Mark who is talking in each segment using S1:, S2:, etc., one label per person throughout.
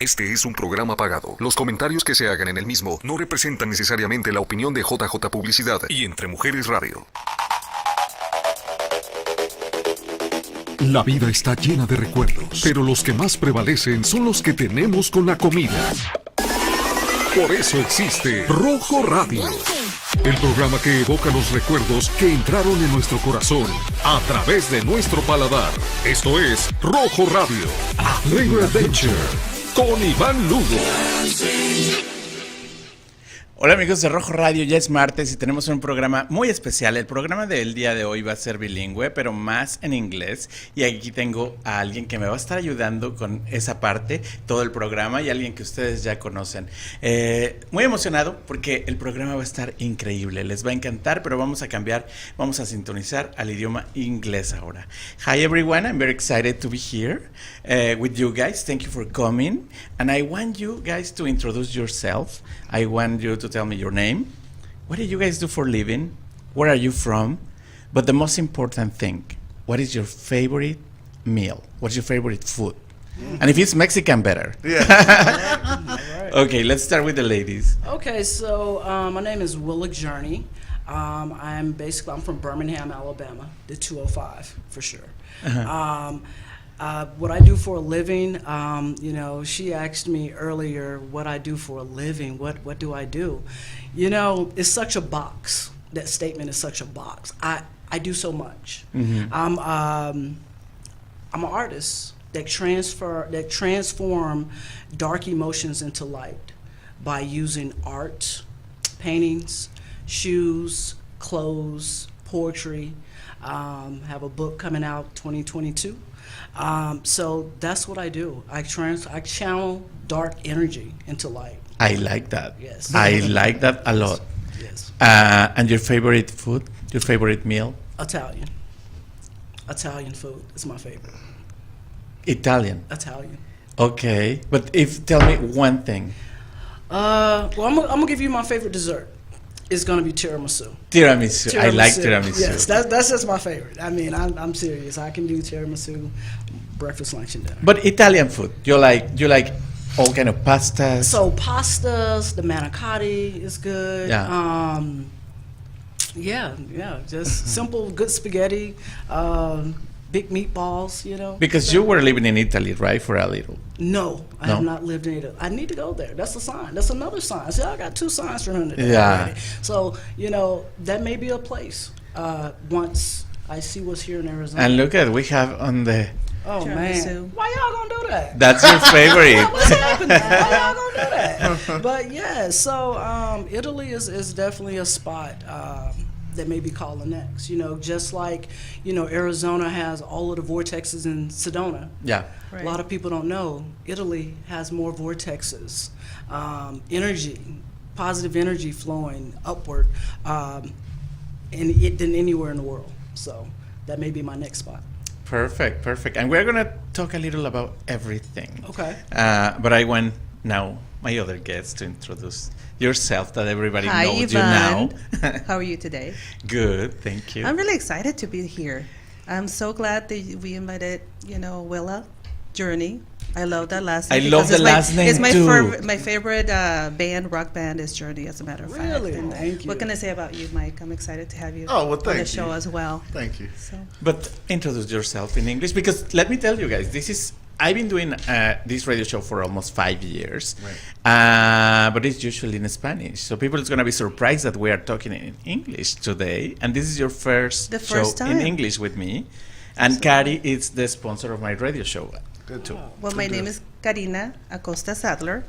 S1: Este es un programa pagado. Los comentarios que se hagan en el mismo no representan necesariamente la opinión de JJ Publicidad y Entre Mujeres Radio. La vida está llena de recuerdos, pero los que más prevalecen son los que tenemos con la comida. Por eso existe Rojo Radio, el programa que evoca los recuerdos que entraron en nuestro corazón a través de nuestro paladar. Esto es Rojo Radio, reapertura, con Iván Lugo.
S2: Hola amigos de Rojo Radio, ya es martes y tenemos un programa muy especial. El programa del día de hoy va a ser bilingüe, pero más en inglés. Y aquí tengo a alguien que me va a estar ayudando con esa parte, todo el programa, y alguien que ustedes ya conocen. Muy emocionado porque el programa va a estar increíble, les va a encantar, pero vamos a cambiar, vamos a sintonizar al idioma inglés ahora. Hi everyone, I'm very excited to be here with you guys. Thank you for coming. And I want you guys to introduce yourself. I want you to tell me your name. What do you guys do for a living? Where are you from? But the most important thing, what is your favorite meal? What's your favorite food? And if it's Mexican, better.
S3: Yeah.
S2: Okay, let's start with the ladies.
S4: Okay, so my name is Willa Journey. I'm from Birmingham, Alabama, the 205 for sure.
S2: Uh-huh.
S4: What I do for a living, she asked me earlier what I do for a living. What do I do? It's such a box. That statement is such a box. I do so much.
S2: Mm-hmm.
S4: I'm an artist that transform dark emotions into light by using art, paintings, shoes, clothes, poetry. Have a book coming out 2022. So that's what I do. I channel dark energy into light.
S2: I like that.
S4: Yes.
S2: I like that a lot.
S4: Yes.
S2: And your favorite food? Your favorite meal?
S4: Italian. Italian food is my favorite.
S2: Italian.
S4: Italian.
S2: Okay, but tell me one thing.
S4: Well, I'm gonna give you my favorite dessert. It's gonna be tiramisu.
S2: Tiramisu. I like tiramisu.
S4: Yes, that's just my favorite. I mean, I'm serious. I can do tiramisu, breakfast, lunch, and dinner.
S2: But Italian food, you like all kind of pastas.
S4: So pastas, the manicotti is good.
S2: Yeah.
S4: Just simple, good spaghetti, big meatballs,
S2: Because you were living in Italy, right, for a little.
S4: No, I have not lived in Italy. I need to go there. That's a sign. That's another sign. See, I got two signs for him today.
S2: Yeah.
S4: Already. So, that may be a place once I see what's here in Arizona.
S2: And look at we have on the.
S4: Oh, man. Why y'all gonna do that?
S2: That's your favorite.
S4: What's happening? Why y'all gonna do that? But, yeah, so Italy is definitely a spot that may be calling next. Just like, Arizona has all of the vortexes in Sedona.
S2: Yeah.
S4: Right. A lot of people don't know Italy has more vortexes, energy, positive energy flowing upward, than anywhere in the world. So that may be my next spot.
S2: Perfect. And we're gonna talk a little about everything.
S4: Okay.
S2: But I want now my other guests to introduce yourself, that everybody
S5: Hi,
S2: knows
S5: Ivan.
S2: you now.
S5: How are you today?
S2: Good, thank you.
S5: I'm really excited to be here. I'm so glad that we invited, Willa Journey. I love that last name.
S2: I love the last name
S5: it's my
S2: too.
S5: My favorite rock band is Journey, as a matter of fact.
S4: Really?
S5: And
S4: Thank you.
S5: What can I say about you, Mike? I'm excited to have you
S3: Oh, well,
S5: on the
S3: thank
S5: show
S3: you.
S5: as well.
S3: Thank you.
S5: So,
S2: But introduce yourself in English, because let me tell you guys, I've been doing this radio show for almost 5 years,
S3: Right.
S2: but it's usually in Spanish. So people is going to be surprised that we are talking in English today, and this is your first show
S5: time.
S2: in English with me. And Kari is the sponsor of my radio show.
S3: Good too.
S5: well, my name is Kari Acosta-Sadler.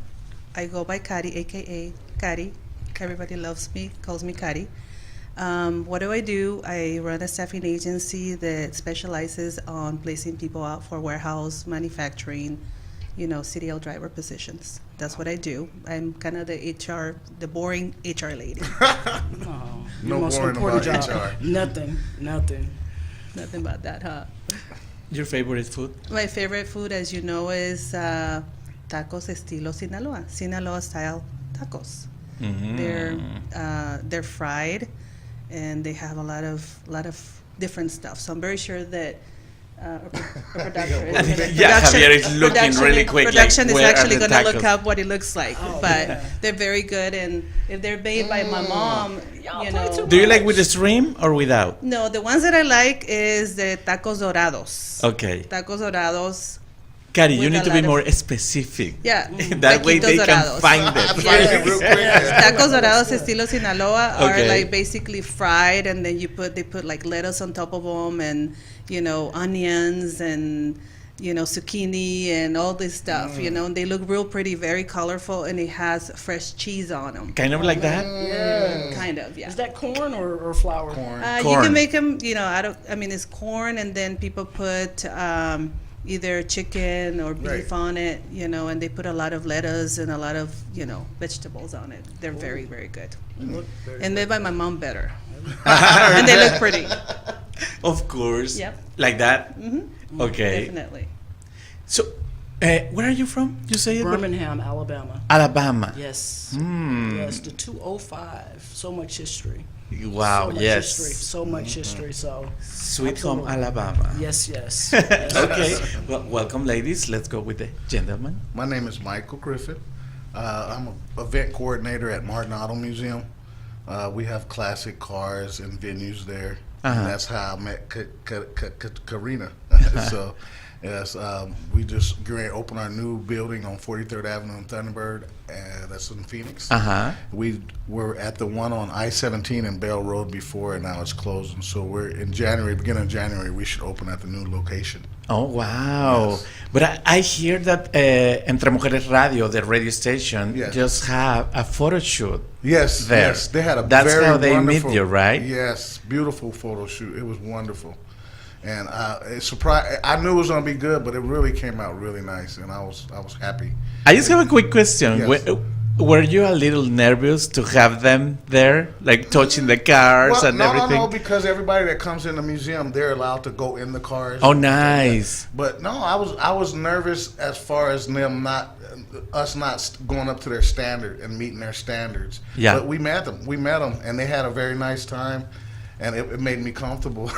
S5: I go by Kari, a.k.a. Kari. Everybody loves me, calls me Kari. What do? I run a staffing agency that specializes on placing people out for warehouse, manufacturing, CDL driver positions. That's what I do. I'm kind of the boring HR lady.
S4: Oh,
S3: No
S4: most
S3: boring
S4: important
S3: about
S4: job.
S3: HR.
S4: Nothing.
S5: Nothing about that, huh?
S2: Your favorite food?
S5: My favorite food, as you know, is tacos estilo Sinaloa, Sinaloa style tacos.
S2: Mm-hmm.
S5: They're fried, and they have a lot of different stuff. So I'm very sure that
S2: Javier is looking really quick.
S5: Production
S2: like,
S5: is
S2: where
S5: actually
S2: are the
S5: going to
S2: tacos?
S5: look up what it looks like, but they're very good, and if they're made by my mom, you know.
S2: Do you like with the shrimp or without?
S5: No, the ones that I like is the tacos dorados.
S2: Okay.
S5: Tacos dorados.
S2: Kari, you
S5: With
S2: need
S5: a
S2: to be
S5: lot
S2: more
S5: of-
S2: specific.
S5: Yeah.
S2: That way they
S5: taquitos
S2: can
S5: dorados.
S2: find it.
S3: Find it real quick.
S5: Tacos dorados estilo Sinaloa are
S2: Okay.
S5: like basically fried, and then they put like lettuce on top of them, and onions and zucchini and all this stuff. And they look real pretty, very colorful, and it has fresh cheese on them.
S2: Kind of like that?
S4: Yeah.
S5: Kind of, yeah.
S4: Is that corn or flour?
S3: Corn.
S5: You
S2: Corn.
S5: can make them, it's corn, and then people put either chicken or beef
S3: Right.
S5: on it, and they put a lot of lettuce and a lot of, vegetables on it. They're very, very good. And made by my mom better. And they look pretty.
S2: Of course.
S5: Yep.
S2: Like that?
S5: Mm-hmm.
S2: Okay.
S5: Definitely.
S2: So, where are you from? You say it?
S4: Birmingham, Alabama.
S2: Alabama.
S4: Yes.
S2: Hmm.
S4: Yes, the 205. So much history.
S2: Wow,
S4: so much
S2: yes.
S4: history. So much history. So
S2: Sweet home
S4: Absolutely.
S2: Alabama.
S4: yes, yes.
S2: Okay. Well, welcome, ladies. Let's go with the gentleman.
S3: My name is Michael Griffith. I'm an event coordinator at Martin Auto Museum. We have classic cars and venues there.
S2: Uh-huh.
S3: And that's how I met Karina. So, yes, we just going to open our new building on 43rd Avenue in Thunderbird, and that's in Phoenix.
S2: Uh-huh.
S3: We were at the one on I-17 and Bell Road before, and now it's closing. So we're in January, beginning of January, we should open at the new location.
S2: Oh, wow.
S3: Yes.
S2: But I hear that Entre Mujeres Radio, the radio station,
S3: Yes.
S2: just have a photo shoot.
S3: Yes,
S2: There.
S3: yes, they had a
S2: That's
S3: very
S2: how they meet
S3: wonderful,
S2: you, right?
S3: Yes, beautiful photo shoot. It was wonderful, and it surprised. I knew it was gonna be good, but it really came out really nice, and I was happy.
S2: I just have a quick question.
S3: Yes.
S2: Were you a little nervous to have them there, like touching the cars and everything?
S3: No, because everybody that comes in the museum, they're allowed to go in the cars.
S2: Oh, nice.
S3: But no, I was nervous as far as us not going up to their standard and meeting their standards.
S2: Yeah.
S3: But we met them, and they had a very nice time, and it made me comfortable.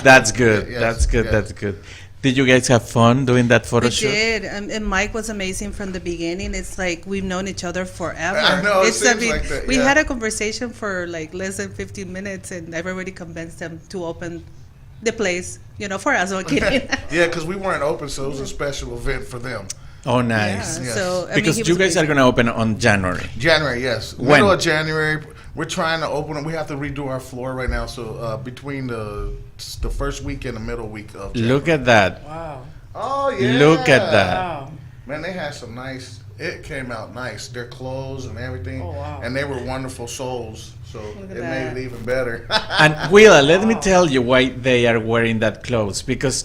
S2: That's good.
S3: Yes,
S2: That's good.
S3: yes.
S2: That's good. Did you guys have fun doing that photo
S5: We
S2: shoot?
S5: did, and Mike was amazing from the beginning. It's like we've known each other forever.
S3: I know, it
S5: It's,
S3: seems like that,
S5: we
S3: yeah.
S5: had a conversation for like less than 15 minutes, and everybody convinced them to open the place, for us. I'm kidding.
S3: Yeah, because we weren't open, so it was a special event for them.
S2: Oh, nice.
S5: Yeah,
S3: Yes.
S5: so I
S2: Because
S5: mean, he
S2: you
S5: was
S2: guys are
S5: amazing.
S2: going to open on January.
S3: January, yes.
S2: When?
S3: Middle of January. We're trying to open it. We have to redo our floor right now. So between the first week and the middle week of January.
S2: Look at that.
S4: Wow.
S3: Oh, yeah.
S2: Look at that.
S4: Wow.
S3: Man, they had some nice, it came out nice. Their clothes and everything.
S4: Oh, wow.
S3: And they were wonderful souls. So
S5: Look at
S3: it
S5: that.
S3: made it even better.
S2: And Willa, let me tell you why they are wearing that clothes. Because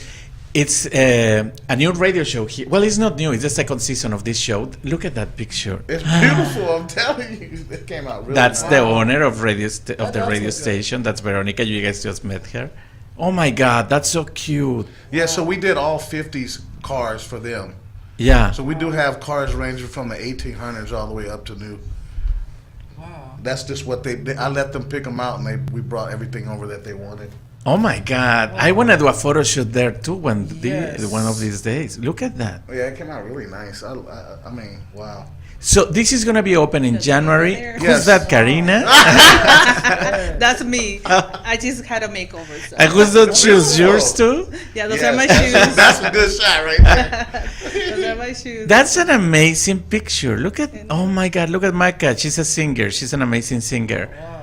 S2: it's a new radio show here. Well, it's not new. It's the second season of this show. Look at that picture.
S3: It's beautiful, I'm telling you. It came out really
S2: That's
S3: nice.
S2: the owner of the
S4: does
S2: radio
S4: look good.
S2: station. That's Veronica. You guys just met her. Oh my God, that's so cute.
S3: Yeah, so we did all 50s cars for them.
S2: Yeah.
S3: So we do have cars ranging from the 1800s all the way up to new.
S4: Wow.
S3: That's just what I let them pick them out, and we brought everything over that they wanted.
S2: Oh my God, I want to do a photo shoot there too one
S4: Yes.
S2: one of these days. Look at that.
S3: Yeah, it came out really nice. I mean, wow.
S2: So this is gonna be open in January.
S5: there.
S2: Who's
S3: Yes.
S2: that, Karina?
S5: That's me. I just had a makeover. So.
S2: And who's those shoes? Yours too?
S5: Yeah, those
S3: Yes.
S5: are my shoes.
S3: That's a good shot right there.
S5: Those are my shoes.
S2: That's an amazing picture. Look at, oh my God, look at Micah. She's a singer. She's an amazing singer.
S4: Wow.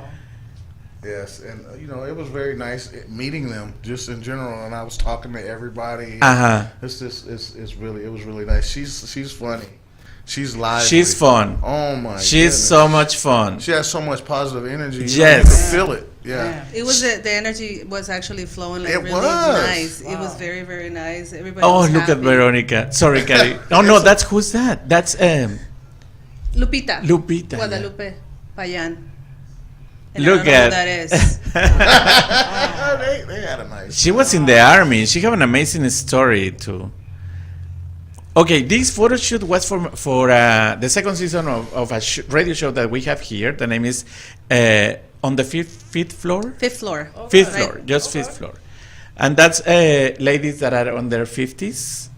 S3: Yes, and it was very nice meeting them just in general, and I was talking to everybody.
S2: Uh-huh.
S3: It was really nice. She's funny. She's lively.
S2: She's fun.
S3: Oh my.
S2: She's
S3: goodness.
S2: so much fun.
S3: She has so much positive energy. You
S2: Yes.
S3: can feel it. Yeah.
S5: It was the energy was actually flowing like
S3: It
S5: really
S3: was.
S5: nice. It was
S4: Wow.
S5: very, very nice. Everybody
S2: Oh,
S5: was
S2: look at
S5: happy.
S2: Veronica. Sorry, Kari. Oh no, that's who's that? That's
S5: Lupita.
S2: Lupita, yeah.
S5: Guadalupe Payan. And
S2: Look
S5: I don't know
S2: at-
S5: who that is.
S3: they had a nice.
S2: She was in the army. She have an amazing story too. Okay, this photo shoot was for the second season of a radio show that we have here. The name is on the fifth floor.
S5: Fifth floor.
S2: Fifth
S5: Right.
S2: floor, just fifth floor. And that's ladies that are on their 50s.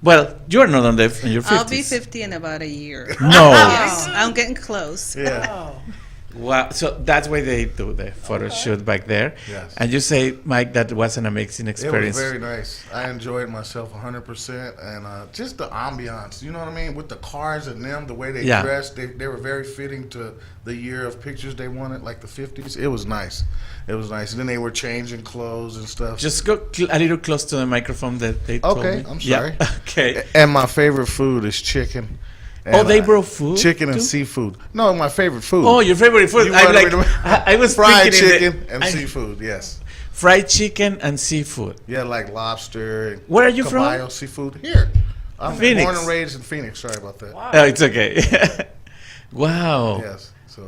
S2: Well, you're not on your 50s.
S5: I'll be 50 in about a year.
S2: No.
S5: Yes, I'm getting close.
S3: Yeah.
S4: Oh.
S2: Wow. So that's why they do the photo shoot back there.
S3: Yes.
S2: And you say, Mike, that was an amazing
S3: It
S2: experience.
S3: was very nice. I enjoyed myself 100%, and just the ambiance. You know what I mean? With the cars and them, the way they dressed, they were very fitting to the year of pictures they wanted, like the 50s. It was nice. It was nice. And then they were changing clothes and stuff.
S2: Just go a little close to the microphone that they told me.
S3: Okay, I'm sorry.
S2: Yeah. Okay.
S3: And my favorite food is chicken.
S2: Oh, they brought food
S3: Chicken and
S2: too?
S3: seafood. No, my favorite food.
S2: Oh, your favorite food.
S3: You
S2: I'm
S3: wanted
S2: like,
S3: me to-
S2: I was
S3: fried
S2: thinking
S3: chicken and seafood. Yes.
S2: Fried chicken and seafood.
S3: Yeah, like lobster. And
S2: Where are you from?
S3: caballo seafood. Here. I'm
S2: Phoenix.
S3: born and raised in Phoenix. Sorry about that.
S4: Wow.
S2: Oh, it's okay. Wow.
S3: Yes. So.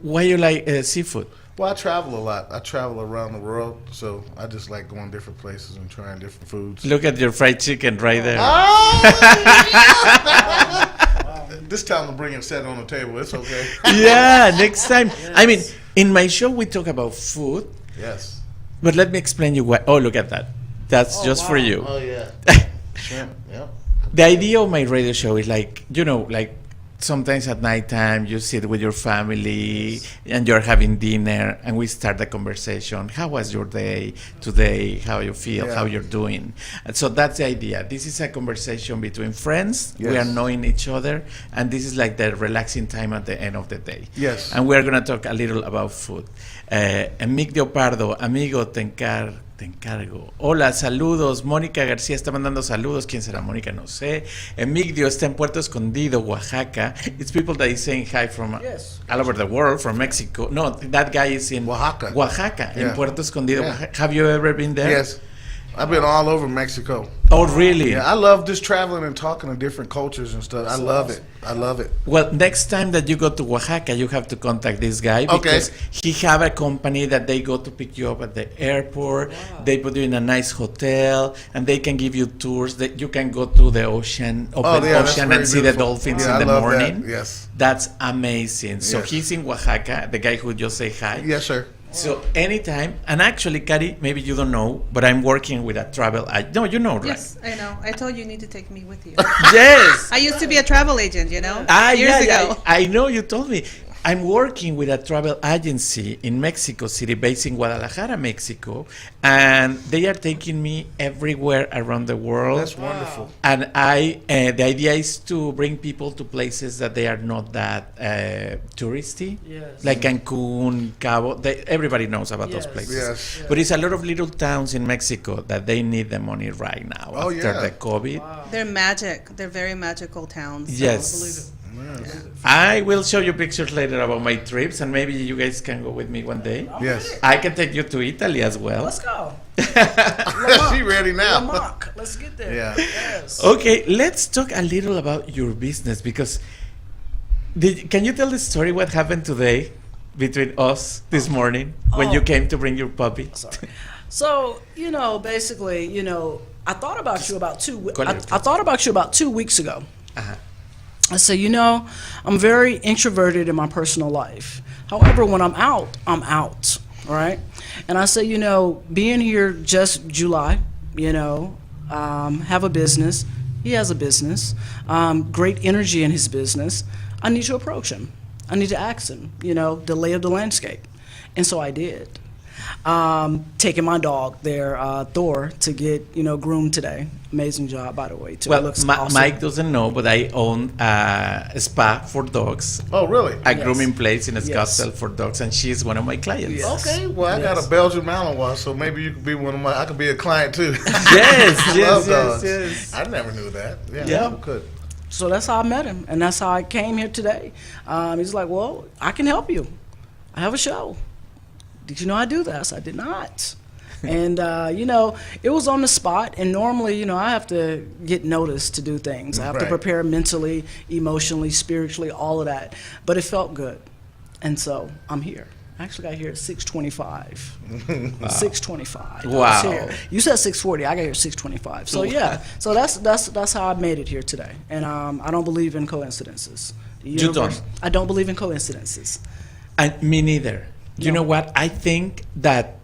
S2: Why you like seafood?
S3: Well, I travel a lot. I travel around the world, so I just like going different places and trying different foods.
S2: Look at your fried chicken right there.
S3: Oh! This time I'm bringing set on the table. It's okay.
S2: Yeah, next time. I mean, in my show we talk about food,
S3: Yes.
S2: but let me explain you why. Oh, look at that. That's just for
S4: wow.
S2: you.
S3: Oh yeah. Shrimp. Yep.
S2: The idea of my radio show is like, like sometimes at nighttime you sit with your family and you're having dinner and we start the conversation. How was your day today? How you feel?
S3: Yeah.
S2: How you're doing? And so that's the idea. This is a conversation between friends. We are
S3: Yes.
S2: knowing each other, and this is like the relaxing time at the end of the day.
S3: Yes.
S2: And we're going to talk a little about food. Emigdio Pardo, amigo, te encargo. Hola, saludos. Mónica García está mandando saludos. ¿Quién será Mónica? No sé. Emigdio está en Puerto Escondido, Oaxaca. It's people that is saying hi from
S4: Yes.
S2: all over the world, from Mexico. No, that guy is in
S3: Oaxaca.
S2: Oaxaca, in
S3: Yeah.
S2: Puerto Escondido.
S3: Yeah.
S2: Oaxaca. Have you ever been there?
S3: Yes. I've been all over Mexico.
S2: Oh, really?
S3: Yeah, I love just traveling and talking to different cultures and stuff. I love it. I love it.
S2: Well, next time that you go to Oaxaca, you have to contact this guy
S3: Okay.
S2: because he have a company that they go to pick you up at the airport. They put you in a nice hotel, and they can give you tours. That you can go to the ocean, open
S3: that's
S2: ocean,
S3: very
S2: and see the
S3: beautiful.
S2: dolphins
S3: Yeah,
S2: in
S3: I
S2: the
S3: love
S2: morning.
S3: that. Yes.
S2: That's amazing. So
S3: Yes.
S2: he's in Oaxaca, the guy who just say hi.
S3: Yes, sir.
S2: So anytime, and actually, Kari, maybe you don't know, but I'm working with a travel. No, you know, right?
S5: Yes, I know. I told you need to take me with you.
S2: Yes.
S5: I used to be a travel agent, you know,
S2: yeah,
S5: years ago.
S2: I know you told me. I'm working with a travel agency in Mexico City, based in Guadalajara, Mexico, and they are taking me everywhere around the world.
S3: That's wonderful.
S2: And the idea is to bring people to places that they are not that touristy,
S4: Yes.
S2: like Cancun, Cabo. Everybody knows about those
S4: Yes.
S2: places.
S3: Yes.
S2: But it's a lot of little towns in Mexico that they need the money right now
S3: Oh,
S2: after
S3: yeah.
S2: the COVID.
S5: They're magic. They're very magical towns. so-
S2: Yes. I will show you pictures later about my trips, and maybe you guys can go with me one day.
S3: Yes.
S2: I can take you to Italy as well.
S4: Let's go.
S3: She ready now.
S4: Lamont. Let's get there.
S3: Yeah.
S4: Yes.
S2: Okay, let's talk a little about your business because can you tell the story what happened today between us this morning when you came to bring your puppy?
S4: So, basically, I thought about you about
S2: Call
S4: I
S2: it.
S4: thought about you about 2 weeks ago.
S2: Uh-huh.
S4: I said, I'm very introverted in my personal life. However, when I'm out, all right? And I said, being here just July, have a business. He has a business, great energy in his business. I need to approach him. I need to ask him, the lay of the landscape. And so I did. Taking my dog there, Thor, to get, groomed today. Amazing job, by the way, too. It
S2: Well,
S4: looks awesome.
S2: Mike doesn't know, but I own a spa for dogs,
S3: Oh, really?
S2: a
S4: Yes.
S2: grooming place in
S4: Yes.
S2: Scottsdale for dogs, and she's one of my clients.
S4: Yes.
S3: Okay. Well, I got a Belgian Malinois, so maybe you could be one of my. I could be a client too.
S2: Yes,
S3: I
S2: yes,
S3: love
S2: yes,
S3: dogs.
S2: yes.
S3: I never knew that. Yeah.
S2: Yeah.
S3: You could.
S4: So that's how I met him, and that's how I came here today. He's like, well, I can help you. I have a show. Did you know I do that? I said, I did not. And, it was on the spot, and normally, I have to get noticed to do things. I have to
S3: Right.
S4: prepare mentally, emotionally, spiritually, all of that. But it felt good. And so I'm here. I actually got here at 6:25. 6:25. I was
S2: Wow.
S4: here. You said 6:40. I got here at 6:25. So yeah. So that's how I made it here today. And I don't believe in coincidences. The
S2: You don't?
S4: I don't believe in coincidences.
S2: And me neither. You
S4: No.
S2: know what? I think that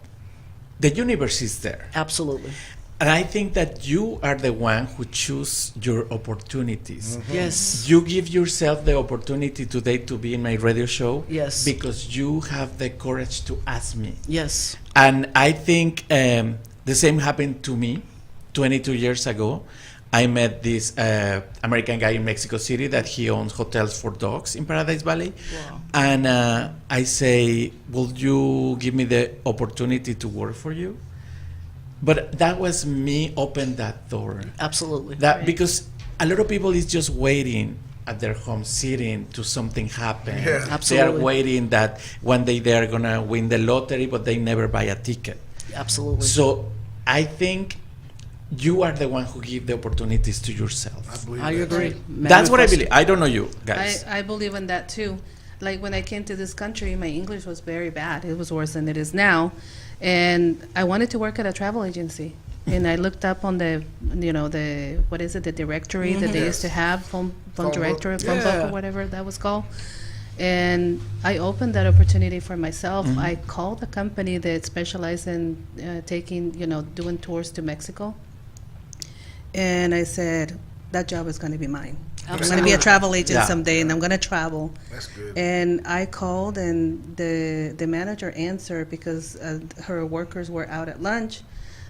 S2: the universe is there.
S4: Absolutely.
S2: And I think that you are the one who choose your opportunities.
S4: Yes.
S2: You give yourself the opportunity today to be in my radio show.
S4: Yes.
S2: Because you have the courage to ask me.
S4: Yes.
S2: And I think the same happened to me 22 years ago. I met this American guy in Mexico City that he owns hotels for dogs in Paradise Valley.
S4: Wow.
S2: And I say, will you give me the opportunity to work for you? But that was me open that door.
S4: Absolutely.
S2: That because a lot of people is just waiting at their home, sitting to something happen.
S3: Yeah.
S4: Absolutely.
S2: They are waiting that one day they are gonna win the lottery, but they never buy a ticket.
S4: Absolutely.
S2: So I think you are the one who give the opportunities to yourself.
S3: believe
S4: I
S3: that.
S4: agree.
S2: That's what I
S4: Manifest-
S2: believe. I don't know you guys.
S5: I believe in that too. Like when I came to this country, my English was very bad. It was worse than it is now. And I wanted to work at a travel agency. And I looked up on the, what is it, the directory that they used to have, phone
S3: Phone
S5: directory,
S3: book.
S5: phone book
S4: Yeah.
S5: or whatever that was called. And I opened that opportunity for myself. I called the company that specialized in doing tours to Mexico. And I said, that job is going to be mine. I'm going to be a travel agent
S2: Yeah.
S5: someday, and I'm going to travel.
S3: That's good.
S5: And I called, and the manager answered because her workers were out at lunch.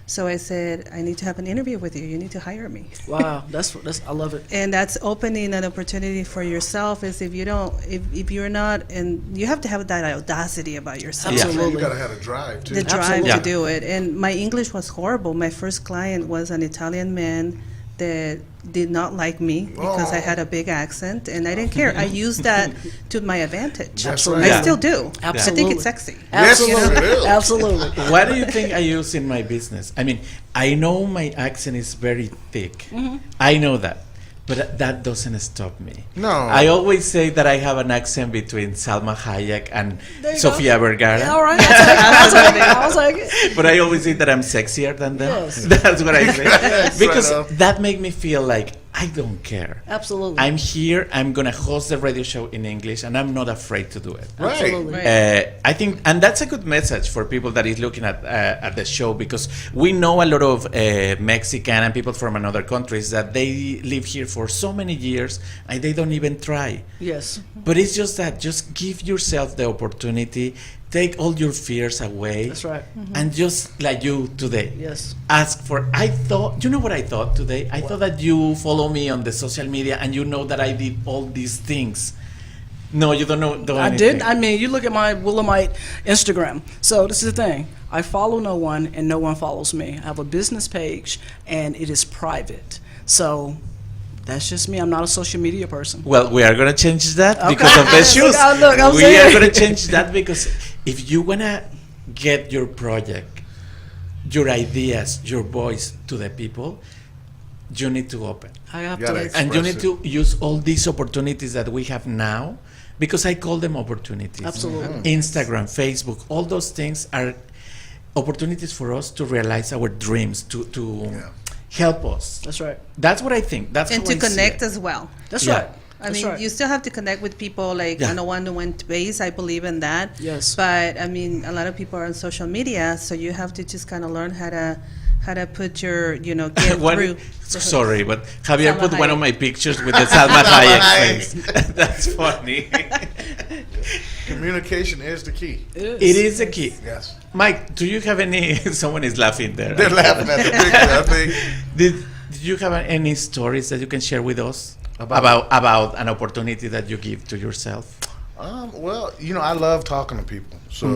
S5: So I said, I need to have an interview with you. You need to hire me.
S4: Wow, that's I love it.
S5: And that's opening an opportunity for yourself. Is if you're not, and you have to have that audacity about yourself.
S2: Yeah.
S4: Absolutely.
S3: You gotta have a drive too.
S5: The drive
S4: Absolutely.
S5: to
S2: Yeah.
S5: do it. And my English was horrible. My first client was an Italian man that did not like me because I had a big accent, and I didn't care. I used that to my advantage.
S3: That's
S4: Absolutely.
S3: right.
S5: I still do.
S4: Absolutely.
S5: I think it's sexy.
S3: Yes,
S4: Absolutely.
S3: it is.
S4: Absolutely.
S2: What do you think I use in my business? I mean, I know my accent is very thick. I know that. But that doesn't stop me.
S3: No.
S2: I always say that I have an accent between Salma Hayek and
S4: There you
S2: Sofia Vergara.
S4: All right, I'll take it.
S2: But I always say that I'm sexier than them.
S4: Yes.
S2: That's what I say. Because
S3: right on.
S2: that make me feel like I don't care.
S4: Absolutely.
S2: I'm here, I'm going to host the radio show in English, and I'm not afraid to do it.
S3: Right.
S4: Absolutely.
S5: Right.
S2: I think, and that's a good message for people that is looking at the show, because we know a lot of Mexican and people from another countries that they live here for so many years and they don't even try.
S4: Yes.
S2: But it's just that, just give yourself the opportunity, take all your fears away.
S4: That's right.
S2: And just like you today,
S4: Yes.
S2: ask for, I thought, you know what I thought today? I thought that you follow me on the social media and you know that I did all these things. No, you don't know.
S4: I did. I mean, you look at my Willamite Instagram. So this is the thing. I follow no one, and no one follows me. I have a business page, and it is private. So that's just me. I'm not a social media person.
S2: Well, we are going to change that
S4: Okay.
S2: because of the shoes.
S4: Look, I'm
S2: We
S4: saying.
S2: are going to change that because if you want to get your project, your ideas, your voice to the people, you need to open.
S4: I have
S3: Yeah,
S4: to.
S3: they-
S2: And you need
S3: Express
S2: to use all these opportunities that we have now, because I call them opportunities.
S4: Absolutely.
S2: Instagram, Facebook, all those things are opportunities for us to realize our dreams, to
S3: Yeah.
S2: help us.
S4: That's right.
S2: That's what I think. That's
S5: And
S2: how
S5: to
S2: I see
S5: connect
S2: it.
S5: as well.
S4: That's
S2: Yeah.
S4: right.
S5: I
S4: That's
S5: mean,
S4: right.
S5: you still have to connect with people like
S2: Yeah.
S5: on a one-to-one base. I believe in that.
S4: Yes.
S5: But I mean, a lot of people are on social media, so you have to just kind of learn how to put your, get
S2: What-
S5: through.
S2: Sorry, but Javier
S5: Salma
S2: put one
S5: Hayek.
S2: of my pictures with the Salma Hayek face. That's funny.
S3: Communication is the key.
S2: It is the key.
S3: Yes.
S2: Mike, do you have any? Someone is laughing there.
S3: They're laughing at the picture, I think.
S2: Did you have any stories that you can share with us
S3: About-
S2: about an opportunity that you give to yourself?
S3: Well, I love talking to people. So,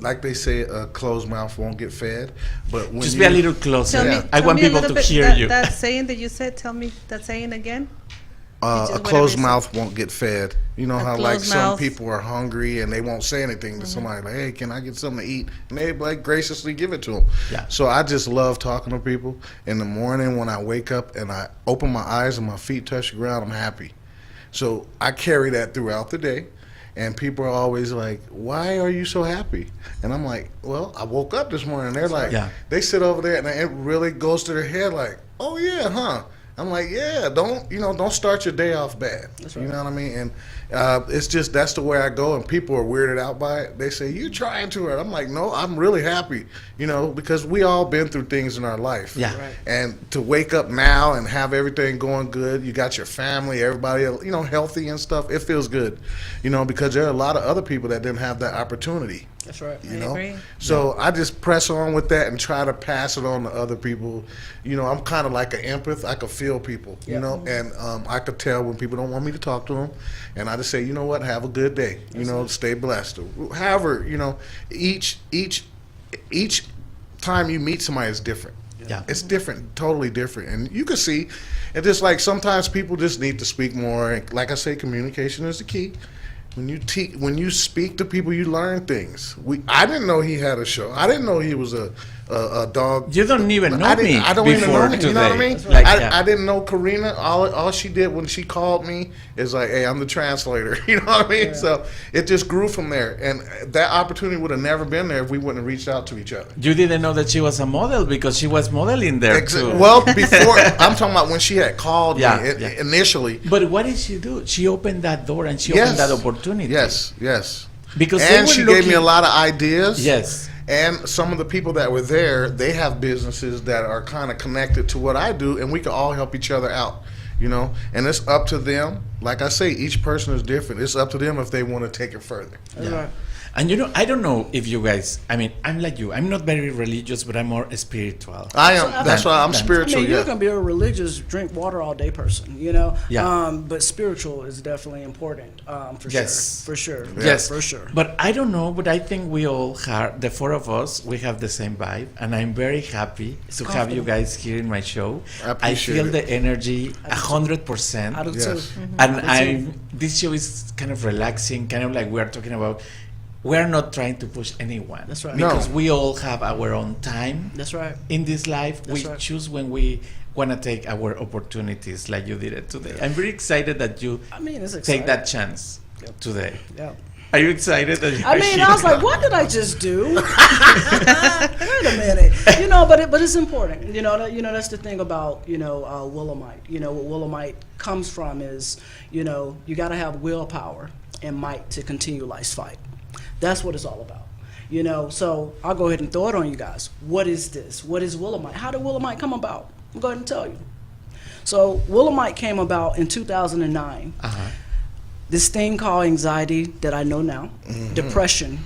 S3: like they say, a closed mouth won't get fed. But when
S2: Just
S3: you,
S2: be a little closer.
S5: Tell me,
S2: I want
S5: tell me a
S2: people
S5: little
S2: to
S5: bit
S2: hear
S5: that,
S2: you.
S5: That saying that you said, tell me that saying again.
S3: a
S5: whatever
S3: closed
S5: you
S3: mouth won't get fed. You know
S5: A
S3: how like
S5: closed
S3: some
S5: mouth.
S3: people are hungry and they won't say anything to somebody like, "Hey, can I get something to eat?" And they like graciously give it to them.
S2: Yeah.
S3: So I just love talking to people. In the morning when I wake up and I open my eyes and my feet touch the ground, I'm happy. So I carry that throughout the day. And people are always like, "Why are you so happy?" And I'm like, "Well, I woke up this morning." And they're like,
S2: Yeah.
S3: they sit over there and it really goes to their head like, "Oh yeah, huh?" I'm like, yeah, don't start your day off bad.
S4: That's right.
S3: You know what I mean? And it's just, that's the way I go, and people are weirded out by it. They say, you're trying too hard. I'm like, no, I'm really happy, because we all been through things in our life.
S2: Yeah.
S4: Right.
S3: And to wake up now and have everything going good, you got your family, everybody, healthy and stuff, it feels good, because there are a lot of other people that didn't have that opportunity.
S4: That's right.
S5: I agree.
S3: So I just press on with that and try to pass it on to other people. I'm kind of like an empath. I could feel people, and I could tell when people don't want me to talk to them, and I just say, you know what, have a good day, stay blessed. However, each time you meet somebody is different.
S2: Yeah.
S3: It's different, totally different. And you can see, and just like sometimes people just need to speak more. And like I say, communication is the key. When you speak to people, you learn things. I didn't know he had a show. I didn't know he was a dog.
S2: You don't even know me.
S3: I don't even know him.
S2: Today.
S3: You know what I mean?
S2: Like,
S3: I didn't know Karina. All she did when she called me is like, "Hey, I'm the translator." You know what I mean? Yeah. So it just grew from there, and that opportunity would have never been there if we wouldn't have reached out to each other.
S2: You didn't know that she was a model because she was modeling there too.
S3: Well, before I'm talking about when she had called me initially.
S2: But what did she do? She opened that door and she opened that opportunity.
S3: Yes.
S2: Because
S3: she gave me a lot of ideas.
S2: Yes.
S3: And some of the people that were there, they have businesses that are kind of connected to what I do, and we can all help each other out, And it's up to them. Like I say, each person is different. It's up to them if they want to take it further.
S2: Yeah. Right. And I don't know if you guys, I'm like you. I'm not very religious, but I'm more spiritual.
S3: I am. That's why I'm spiritual.
S4: You're going to be a religious, drink water all day person,
S2: Yeah.
S4: But spiritual is definitely important, for
S2: yes.
S4: sure. For sure.
S2: Yeah. Yes.
S4: For sure.
S2: But I don't know, but I think we all have, the four of us, we have the same vibe. And I'm very happy to have you guys here in my show. I feel the energy 100%.
S4: I do too. Mm-hmm.
S2: And this show is kind of relaxing, kind of like we're talking about. We're not trying to push anyone.
S4: That's right.
S2: Because we all have our own time.
S4: That's right.
S2: In this life,
S4: That's
S2: we
S4: right.
S2: choose when we want to take our opportunities, like you did it today. I'm very excited that you take that chance today.
S4: Yeah.
S2: Are you excited? That
S4: I was like, what did I just do? Wait a minute. But it's important. That's the thing about, Willamite. What Willamite comes from is, you got to have willpower and might to continue life's fight. That's what it's all about. So I'll go ahead and throw it on you guys. What is this? What is Willamite? How did Willamite come about? I'll go ahead and tell you. So Willamite came about in 2009. Uh-huh. This thing called anxiety that I know now, depression,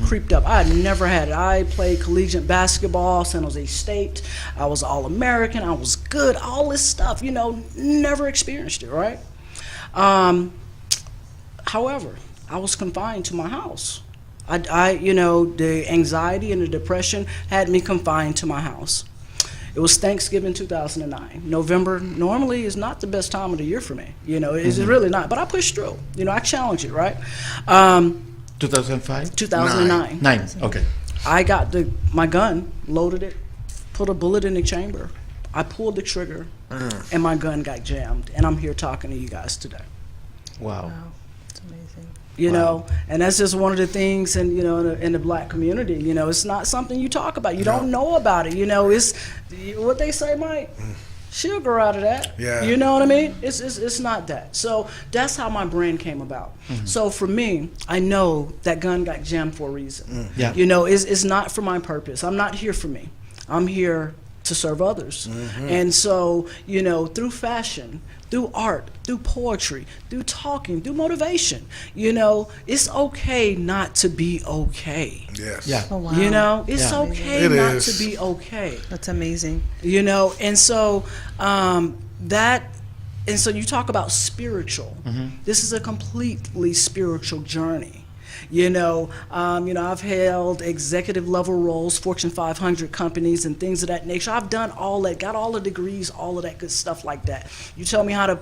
S4: creeped up. I had never had it. I played collegiate basketball, San Jose State. I was All-American. I was good. All this stuff, never experienced it, right? However, I was confined to my house. The anxiety and the depression had me confined to my house. It was Thanksgiving 2009. November normally is not the best time of the year for me. It's really not. But I pushed through. I challenged it, right?
S2: 2005?
S4: 2009.
S2: 9, okay.
S4: I got my gun, loaded it, put a bullet in the chamber. I pulled the trigger, and my gun got jammed. And I'm here talking to you guys today.
S2: Wow.
S5: It's amazing.
S4: And that's just one of the things in the black community, it's not something you talk about. You don't know about it. It's what they say, Mike, she'll grow out of that.
S3: Yeah.
S4: You know what I mean? It's not that. So that's how my brand came about. Mm-hmm. So for me, I know that gun got jammed for a reason.
S2: Yeah.
S4: It's not for my purpose. I'm not here for me. I'm here to serve others. Mm-hmm. And so, through fashion, through art, through poetry, through talking, through motivation, it's okay not to be okay.
S3: Yes.
S2: Yeah.
S5: Oh, wow.
S4: It's okay not to be okay.
S5: That's amazing.
S4: And so so you talk about spiritual. Mm-hmm. This is a completely spiritual journey. I've held executive level roles, Fortune 500 companies and things of that nature. I've done all that, got all the degrees, all of that good stuff like that. You tell me how to,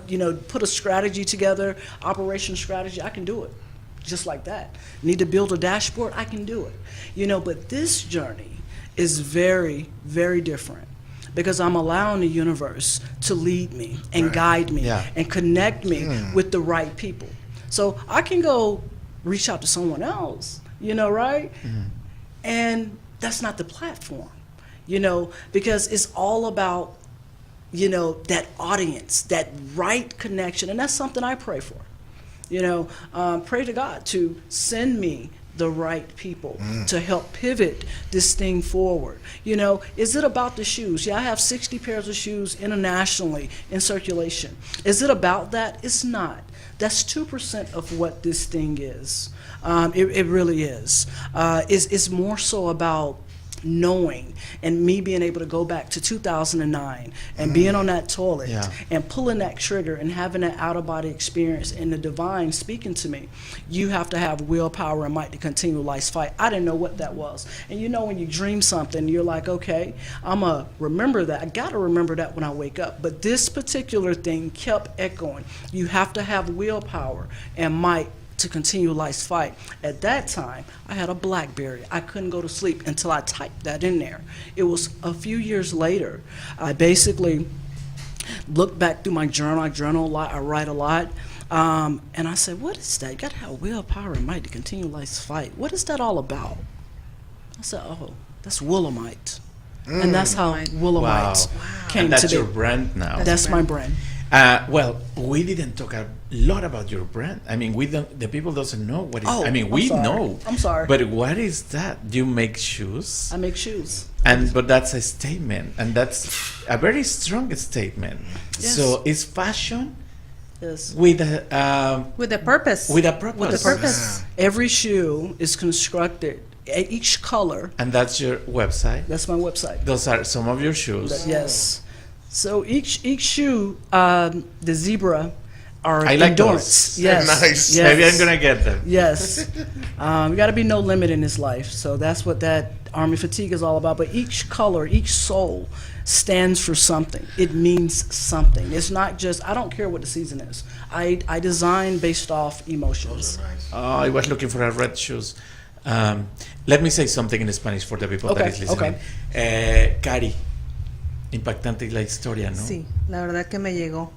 S4: put a strategy together, operation strategy, I can do it. Just like that. Need to build a dashboard, I can do it. But this journey is very, very different. Because I'm allowing the universe to lead me and guide me and connect me with the right people. So I can go reach out to someone else, right? Mm-hmm. And that's not the platform, because it's all about that audience, that right connection. And that's something I pray for. Pray to God to send me the right people to help pivot this thing forward. Is it about the shoes? Yeah, I have 60 pairs of shoes internationally in circulation. Is it about that? It's not. That's 2% of what this thing is. It really is. It's more so about knowing and me being able to go back to 2009 and being on that toilet and pulling that trigger and having that out-of-body experience and the divine speaking to me. You have to have willpower and might to continue life's fight. I didn't know what that was. And when you dream something, you're like, okay, I'm going to remember that. I got to remember that when I wake up. But this particular thing kept echoing. You have to have willpower and might to continue life's fight. At that time, I had a BlackBerry. I couldn't go to sleep until I typed that in there. It was a few years later. I basically looked back through my journal. I journal a lot. I write a lot. And I said, what is that? You got to have willpower and might to continue life's fight. What is that all about? I said, oh, that's Willamite. And that's how Willamite came
S2: and that's
S4: to be.
S2: your brand now.
S4: That's my brand.
S2: Well, we didn't talk a lot about your brand. I mean, the people doesn't know what it is.
S4: Oh,
S2: I mean,
S4: I'm
S2: we
S4: sorry.
S2: know.
S4: I'm sorry.
S2: But what is that? You make shoes?
S4: I make shoes.
S2: But that's a statement, and that's a very strong statement.
S4: Yes.
S2: So it's fashion
S4: Yes.
S2: with a
S5: With a purpose.
S2: with a purpose.
S5: With a purpose.
S4: Every shoe is constructed, each color,
S2: And that's your website.
S4: that's my website.
S2: Those are some of your shoes.
S4: Yes. So each shoe, the zebra, are
S2: I like
S4: endurance.
S2: those.
S4: Yes.
S3: Nice.
S4: Yes.
S2: Maybe I'm gonna get them.
S4: Yes. You got to be no limit in this life. So that's what that Army Fatigue is all about. But each color, each soul stands for something. It means something. It's not just, I don't care what the season is. I design based off emotions.
S2: Oh, I was looking for a red shoes. Let me say something in Spanish for the people that
S4: Okay,
S2: is listening. Kari, impactante la historia, ¿no?
S5: Sí, la verdad que me llegó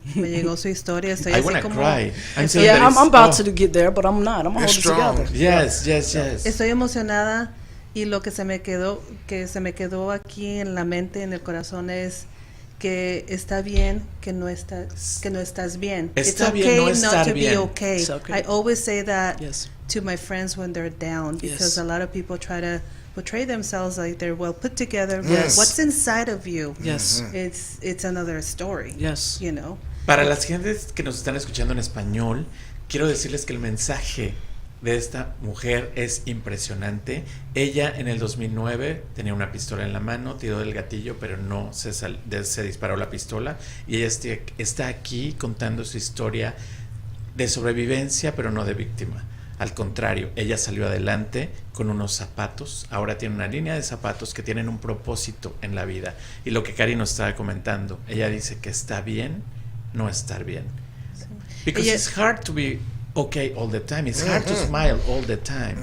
S5: su historia. Estoy
S2: I
S5: así
S2: wanna
S5: como,
S2: cry. I'm saying
S4: Yeah,
S2: that
S4: I'm about
S2: oh,
S4: to get there, but I'm not. I'm going to
S3: It's
S4: hold it
S3: strong.
S4: together.
S2: Yes, yes.
S5: estoy emocionada y lo que se me quedó aquí en la mente, en el corazón es que está bien que no estás bien.
S2: Está
S5: It's
S2: bien
S5: okay
S2: no
S5: not
S2: estar
S5: to
S2: bien.
S5: be okay.
S4: It's okay.
S5: I always say that
S4: Yes.
S5: to my friends when they're down because
S4: Yes.
S5: a lot of people try to portray themselves like they're well put together. But
S4: Yes.
S5: what's inside of you?
S4: Yes.
S5: It's another story.
S4: Yes.
S5: You know.
S2: Para las gentes que nos están escuchando en español, quiero decirles que el mensaje de esta mujer es impresionante. Ella en el 2009 tenía una pistola en la mano, tiró del gatillo, pero no se disparó la pistola. Y ella está aquí contando su historia de sobrevivencia, pero no de víctima. Al contrario, ella salió adelante con unos zapatos. Ahora tiene una línea de zapatos que tienen un propósito en la vida. Y lo que Kari nos estaba comentando, ella dice que está bien no estar bien. Because
S5: Ella-
S2: it's hard to be okay all the time. It's hard to smile all the time.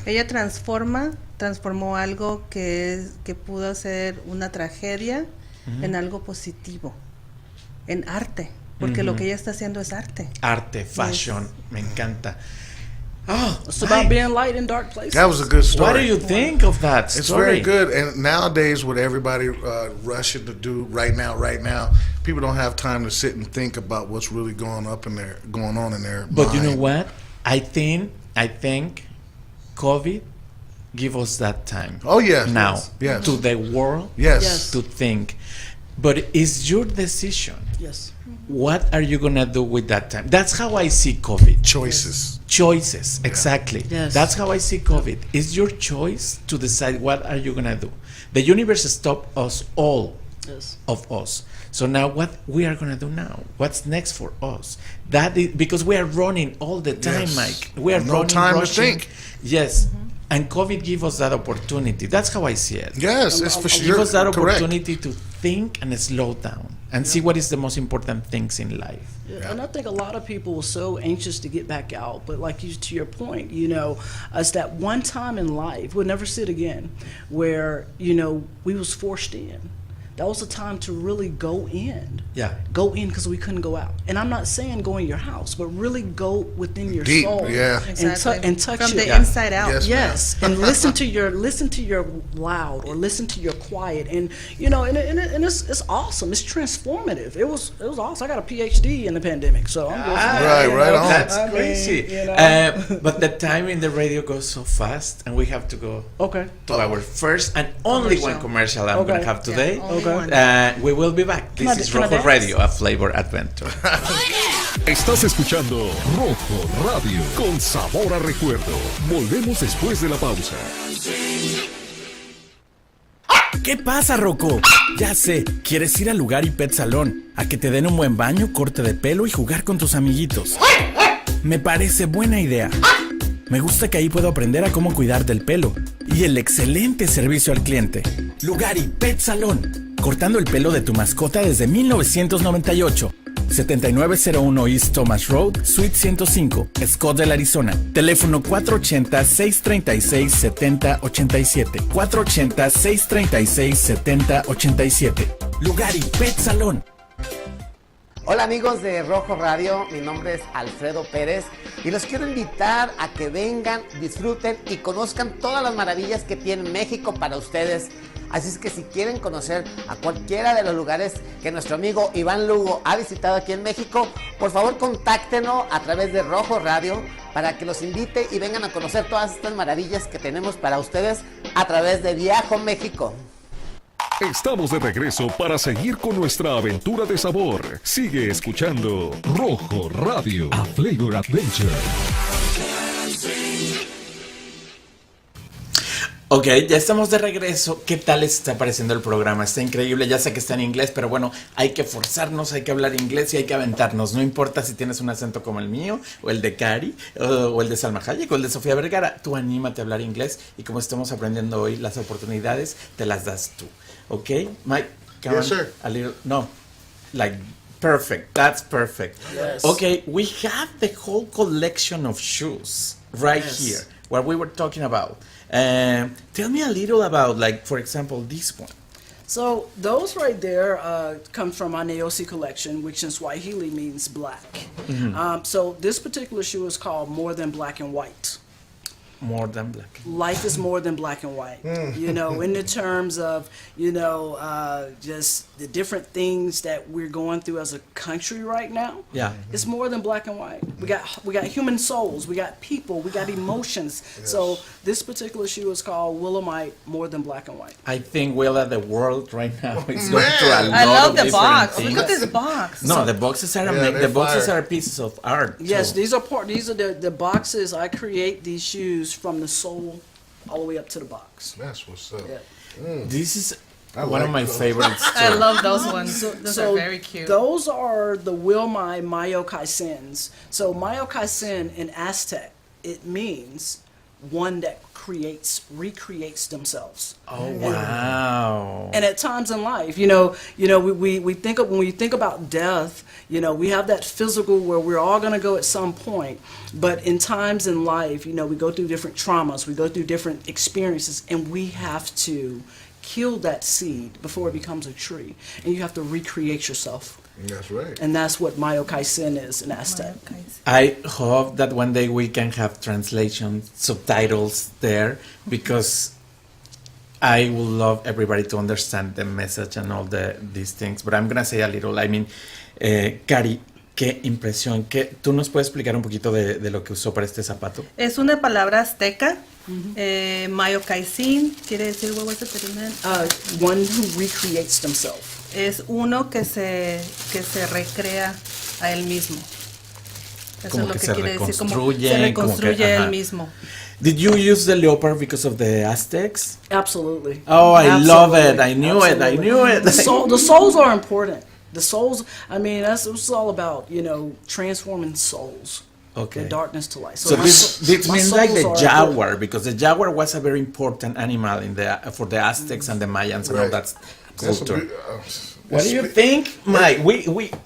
S5: Ella transformó algo que pudo ser una tragedia en algo positivo, en arte, porque lo que ella está haciendo es arte.
S2: Arte, fashion, me encanta. Oh,
S4: It's about being light in dark places.
S3: That was a good story.
S2: what do you think of that
S3: It's
S2: story?
S3: very good. And nowadays, with everybody rushing to do right now, people don't have time to sit and think about what's really going on in their
S2: But
S3: mind.
S2: you know what? I think COVID give us that time.
S3: Oh, yes.
S2: Now
S3: Yes.
S2: to the world
S3: Yes.
S4: Yes.
S2: to think. But it's your decision.
S4: Yes.
S2: What are you gonna do with that time? That's how I see COVID.
S3: Choices.
S2: Choices, exactly.
S4: Yes.
S2: That's how I see COVID. It's your choice to decide what are you gonna do. The universe stopped us all
S4: Yes.
S2: of us. So now what we are gonna do now? What's next for us? That is because we are running all the time,
S3: Yes.
S2: Mike. We are
S3: No
S2: running,
S3: time to
S2: rushing.
S3: think.
S2: Yes. And COVID gave us that opportunity. That's how I see it.
S3: Yes, it's for
S2: Give
S3: sure.
S2: us that
S3: Correct.
S2: opportunity to think and slow down and see what is the most important things in life.
S4: Yeah, and I think a lot of people were so anxious to get back out, but like you, to your point, it's that one time in life, we'll never see it again, where, we was forced in. that was a time to really go in.
S2: Yeah.
S4: Go in because we couldn't go out. And I'm not saying go in your house, but really go within your
S3: Deep,
S4: soul.
S3: yeah.
S5: Exactly.
S4: And touch
S5: from
S4: it.
S5: the inside out.
S3: Yes.
S4: Yes, and listen to your loud or listen to your quiet, and you know, and it's awesome. It's transformative. It was awesome. I got a PhD in the pandemic, so I'm good.
S3: Right, right on.
S2: That's
S4: I mean,
S2: crazy.
S4: you know.
S2: But the time in the radio goes so fast, and we have to go
S4: Okay.
S2: to our first and only one commercial I'm going
S4: Okay.
S2: to have today.
S5: only
S4: Okay.
S5: one.
S2: We will be back.
S4: Can I
S2: This is
S4: can I
S2: Rojo
S4: dance?
S2: Radio, a flavor adventure.
S1: Estás escuchando Rojo Radio con sabor a recuerdo. Volvemos después de la pausa.
S6: ¿Qué pasa, Rocco? Ya sé, quieres ir al lugar y pet salón, a que te den un buen baño, corte de pelo y jugar con tus amiguitos. Me parece buena idea. Me gusta que ahí puedo aprender a cómo cuidar del pelo y el excelente servicio al cliente. Lugar y pet salón, cortando el pelo de tu mascota desde 1998. 7901 East Thomas Road, Suite 105, Scottsdale, Arizona. Teléfono 480-636-7087. 480-636-7087. Lugar y Pet Salón.
S7: Hola amigos de Rojo Radio, mi nombre es Alfredo Pérez y los quiero invitar a que vengan, disfruten y conozcan todas las maravillas que tiene México para ustedes. Así es que si quieren conocer a cualquiera de los lugares que nuestro amigo Iván Lugo ha visitado aquí en México, por favor contáctenos a través de Rojo Radio para que los invite y vengan a conocer todas estas maravillas que tenemos para ustedes a través de Viajo México.
S1: Estamos de regreso para seguir con nuestra aventura de sabor. Sigue escuchando Rojo Radio, a flavor adventure.
S2: Ok, ya estamos de regreso. ¿Qué tal está pareciendo el programa? Está increíble, ya sé que está en inglés, pero bueno, hay que forzarnos, hay que hablar inglés y hay que aventarnos. No importa si tienes un acento como el mío, o el de Kari, o el de Salma Hayek, o el de Sofía Vergara. Tú anímate a hablar inglés y como estamos aprendiendo hoy, las oportunidades te las das tú. Ok, Mike, come
S3: Yes,
S2: on,
S3: sir.
S2: a little, no, like perfect, that's perfect.
S4: Yes.
S2: Okay, we have the whole collection of shoes right
S4: Yes.
S2: here, what we were talking about. Tell me a little about, like, for example, this one.
S4: So those right there come from my Naosi collection, which in Swahili means black. So this particular shoe is called More Than Black and White.
S2: More than black.
S4: Life is more than black and white. You know, in the terms of, you know, just the different things that we're going through as a country right now.
S2: Yeah.
S4: It's more than black and white. We got human souls, we got people, we got emotions. So this particular shoe is called Willamite More Than Black and White.
S2: I think Willa, the world right now is going
S3: Man.
S2: through a lot
S5: I love
S2: of
S5: the
S2: different
S5: box.
S2: things.
S5: Look at this box.
S2: No, the boxes are
S3: Yeah, they're
S2: the boxes
S3: fire.
S2: are pieces of art.
S4: Yes,
S2: too.
S4: these are the boxes. I create these shoes from the sole all the way up to the box.
S3: That's what's up.
S4: Yeah.
S2: This is
S3: I
S2: one of
S3: like
S2: my
S3: those.
S2: favorites.
S5: I
S2: too.
S5: love those ones. Those are very cute.
S4: Those are the Wilmai Mayokai-sens. So Mayokai-sen in Aztec, it means one that recreates themselves.
S2: Oh wow!
S4: And at times in life, we think of, when we think about death, we have that physical where we're all going to go at some point. But in times in life, we go through different traumas, we go through different experiences, and we have to kill that seed before it becomes a tree. And you have to recreate yourself.
S3: That's right.
S4: And that's what Mayokai-sen is in Aztec.
S2: I hope that one day we can have translation subtitles there because I would love everybody to understand the message and all these things. But I'm gonna say a little. I mean, Kari, qué impresión. ¿Tú nos puedes explicar un poquito de lo que usó para este zapato?
S5: Es una palabra azteca. Mayokai-sen quiere decir, what was it that it meant?
S4: One who recreates themselves.
S5: Es uno que se recrea a él mismo. Eso
S2: Como
S5: es lo
S2: que
S5: que
S2: se
S5: quiere decir, como
S2: reconstruye,
S5: se reconstruye
S2: como que,
S5: él
S2: ajá.
S5: mismo.
S2: Did you use the leopard because of the Aztecs?
S4: Absolutely.
S2: Oh, I love it.
S4: Absolutely.
S2: I knew it. I knew it.
S4: The souls are important. The souls, I mean, that's what it's all about, transforming souls.
S2: Okay.
S4: The darkness to light.
S2: So
S4: my
S2: this
S4: my
S2: means like the
S4: souls are
S2: jaguar,
S4: important.
S2: because the jaguar was a very important animal for the Aztecs and the Mayans and all
S3: Right.
S2: that
S3: That's a
S2: culture.
S3: bit,
S2: What do you think, Mike?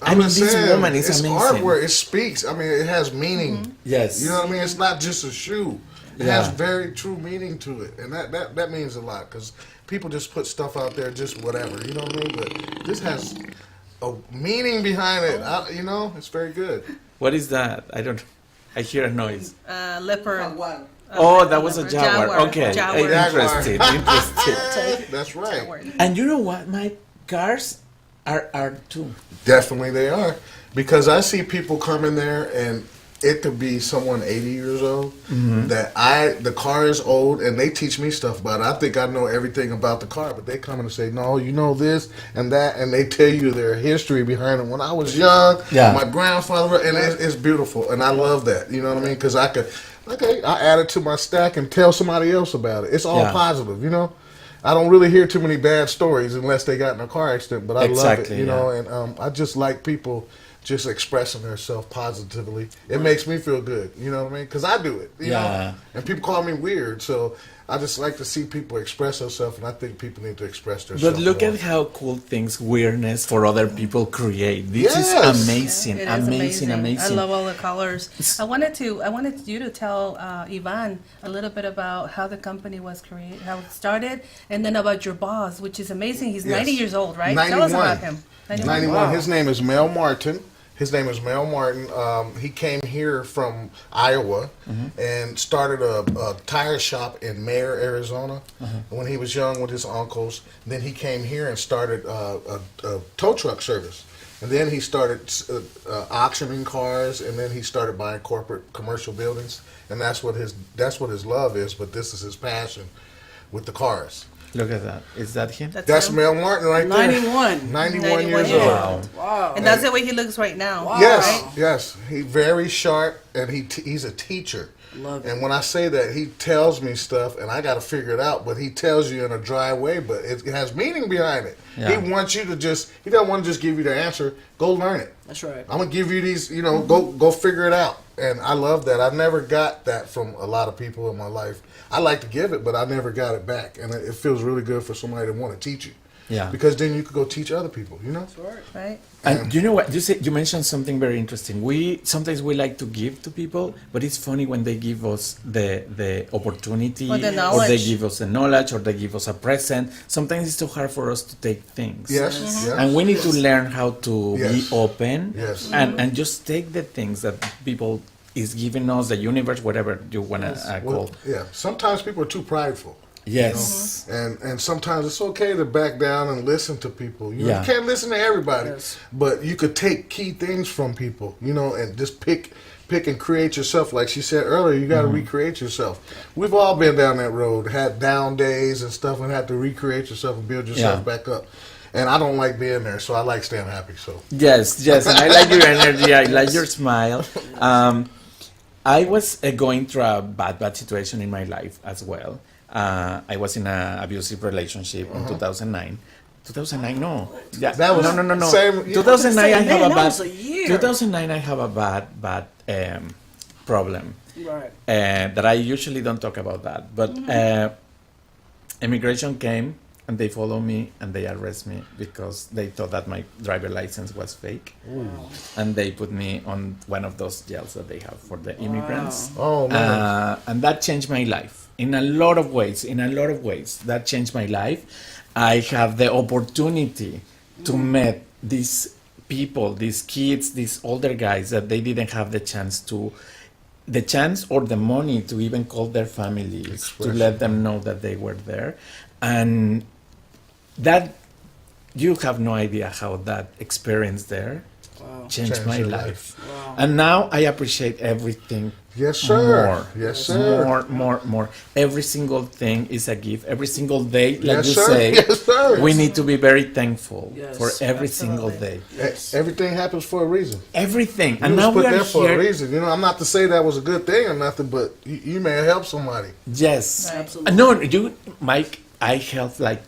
S2: I mean, this woman is
S3: it's
S2: amazing.
S3: artwork. It speaks. I mean, it has meaning.
S2: Yes.
S3: You know what I mean? It's not just a shoe. It has very true meaning to it, and that means a lot, because people just put stuff out there just whatever, you know what I mean? But this has a meaning behind it, it's very good.
S2: What is that? I hear a noise.
S5: Leopard.
S2: Oh, that was a jaguar. Okay,
S5: Jaguar.
S2: interesting.
S3: That's right.
S2: And you know what? My cars are too.
S3: Definitely they are, because I see people come in there and it could be someone 80 years old the car is old and they teach me stuff about it. I think I know everything about the car, but they come in and say, no, you know this and that, and they tell you their history behind it. When I was young, my grandfather, and it's beautiful, and I love that, you know what I mean? Because I could, I add it to my stack and tell somebody else about it. It's all positive, you know? I don't really hear too many bad stories unless they got in a car accident, but I love it, you know, and I just like people just expressing themselves positively. It makes me feel good, you know what I mean? Because I do it, you know? And people call me weird, so I just like to see people express themselves, and I think people need to express themselves.
S2: But look
S3: more.
S2: at how cool things, weirdness for other people create. This is amazing,
S5: It is
S2: amazing.
S5: I love all the colors. I wanted you to tell Ivan a little bit about how the company was created, how it started, and then about your boss, which is amazing. He's 90 years old, right?
S3: 91.
S5: Tell us about him.
S3: 91. Wow. His name is Mel Martin. He came here from Iowa and started a tire shop in Mayer, Arizona when he was young with his uncles. And then he came here and started a tow truck service. And then he started auctioning cars, and then he started buying corporate commercial buildings. And that's what his love is, but this is his passion with the cars.
S2: Look at that. Is that him?
S3: That's Mel Martin right there. 91 years old.
S4: Wow.
S5: And that's the way he looks right now.
S4: Wow.
S3: Yes,
S5: Right?
S3: yes. He's very sharp, and he's a teacher.
S4: Love it.
S3: And when I say that, he tells me stuff, and I got to figure it out. But he tells you in a dry way, but it has meaning behind it.
S2: Yeah.
S3: He wants you to he doesn't want to just give you the answer. Go learn it.
S4: That's right.
S3: I'm gonna give you these, go figure it out. And I love that. I never got that from a lot of people in my life. I like to give it, but I never got it back. And it feels really good for somebody to want to teach you.
S2: Yeah.
S3: Because then you could go teach other people, you know?
S4: That's right.
S5: Right?
S2: And you know what? You mentioned something very interesting. Sometimes we like to give to people, but it's funny when they give us the opportunity,
S5: Or the
S2: or they
S5: knowledge.
S2: give us the knowledge, or they give us a present. Sometimes it's too hard for us to take things.
S3: Yes. Yes.
S2: And we need to learn how to be
S3: Yes.
S2: open
S3: Yes.
S2: and just take the things that people is giving us, the universe, whatever you want to call.
S3: Yeah. Sometimes people are too prideful.
S2: Yes.
S3: And sometimes it's okay to back down and listen to people. You
S2: Yeah.
S3: can't listen to everybody,
S4: Yes.
S3: but you could take key things from people, and just pick and create yourself. Like she said earlier, you got to recreate yourself. We've all been down that road, had down days and stuff, and had to recreate yourself and build yourself back up. And I don't like being there, so I like staying happy. So
S2: Yes, and I like your energy. I like your smile. I was going through a bad situation in my life as well. I was in an abusive relationship in 2009. 2009, no. Yeah,
S3: That was
S2: no.
S3: same-
S2: 2009, I have
S4: Man,
S2: a
S4: that was
S2: bad.
S4: a year.
S2: 2009, I have a bad problem
S4: Right.
S2: that I usually don't talk about that. But immigration came and they followed me and they arrested me because they thought that my driver license was fake. And they put me on one of those jails that they have for the immigrants.
S3: Oh, man.
S2: And that changed my life in a lot of ways. That changed my life. I have the opportunity to meet these people, these kids, these older guys that they didn't have the chance or the money to even call their families to let them know that they were there. And that, you have no idea how that experience there changed my
S3: your
S2: life.
S4: Wow.
S2: And now I appreciate everything.
S3: Yes, sir.
S2: More.
S3: Yes, sir.
S2: More. Every single thing is a gift. Every single day, like
S3: Yes,
S2: you
S3: sir.
S2: say,
S3: Yes, sir.
S2: we need to be very thankful
S4: Yes,
S2: for every single day.
S3: Everything happens for a reason.
S2: Everything.
S3: You
S2: And
S3: was
S2: now
S3: put
S2: we are
S3: there for a
S2: here.
S3: reason. I'm not to say that was a good thing or nothing, but you may have helped somebody.
S2: Yes.
S5: Right.
S4: Absolutely.
S2: No, Mike, I helped like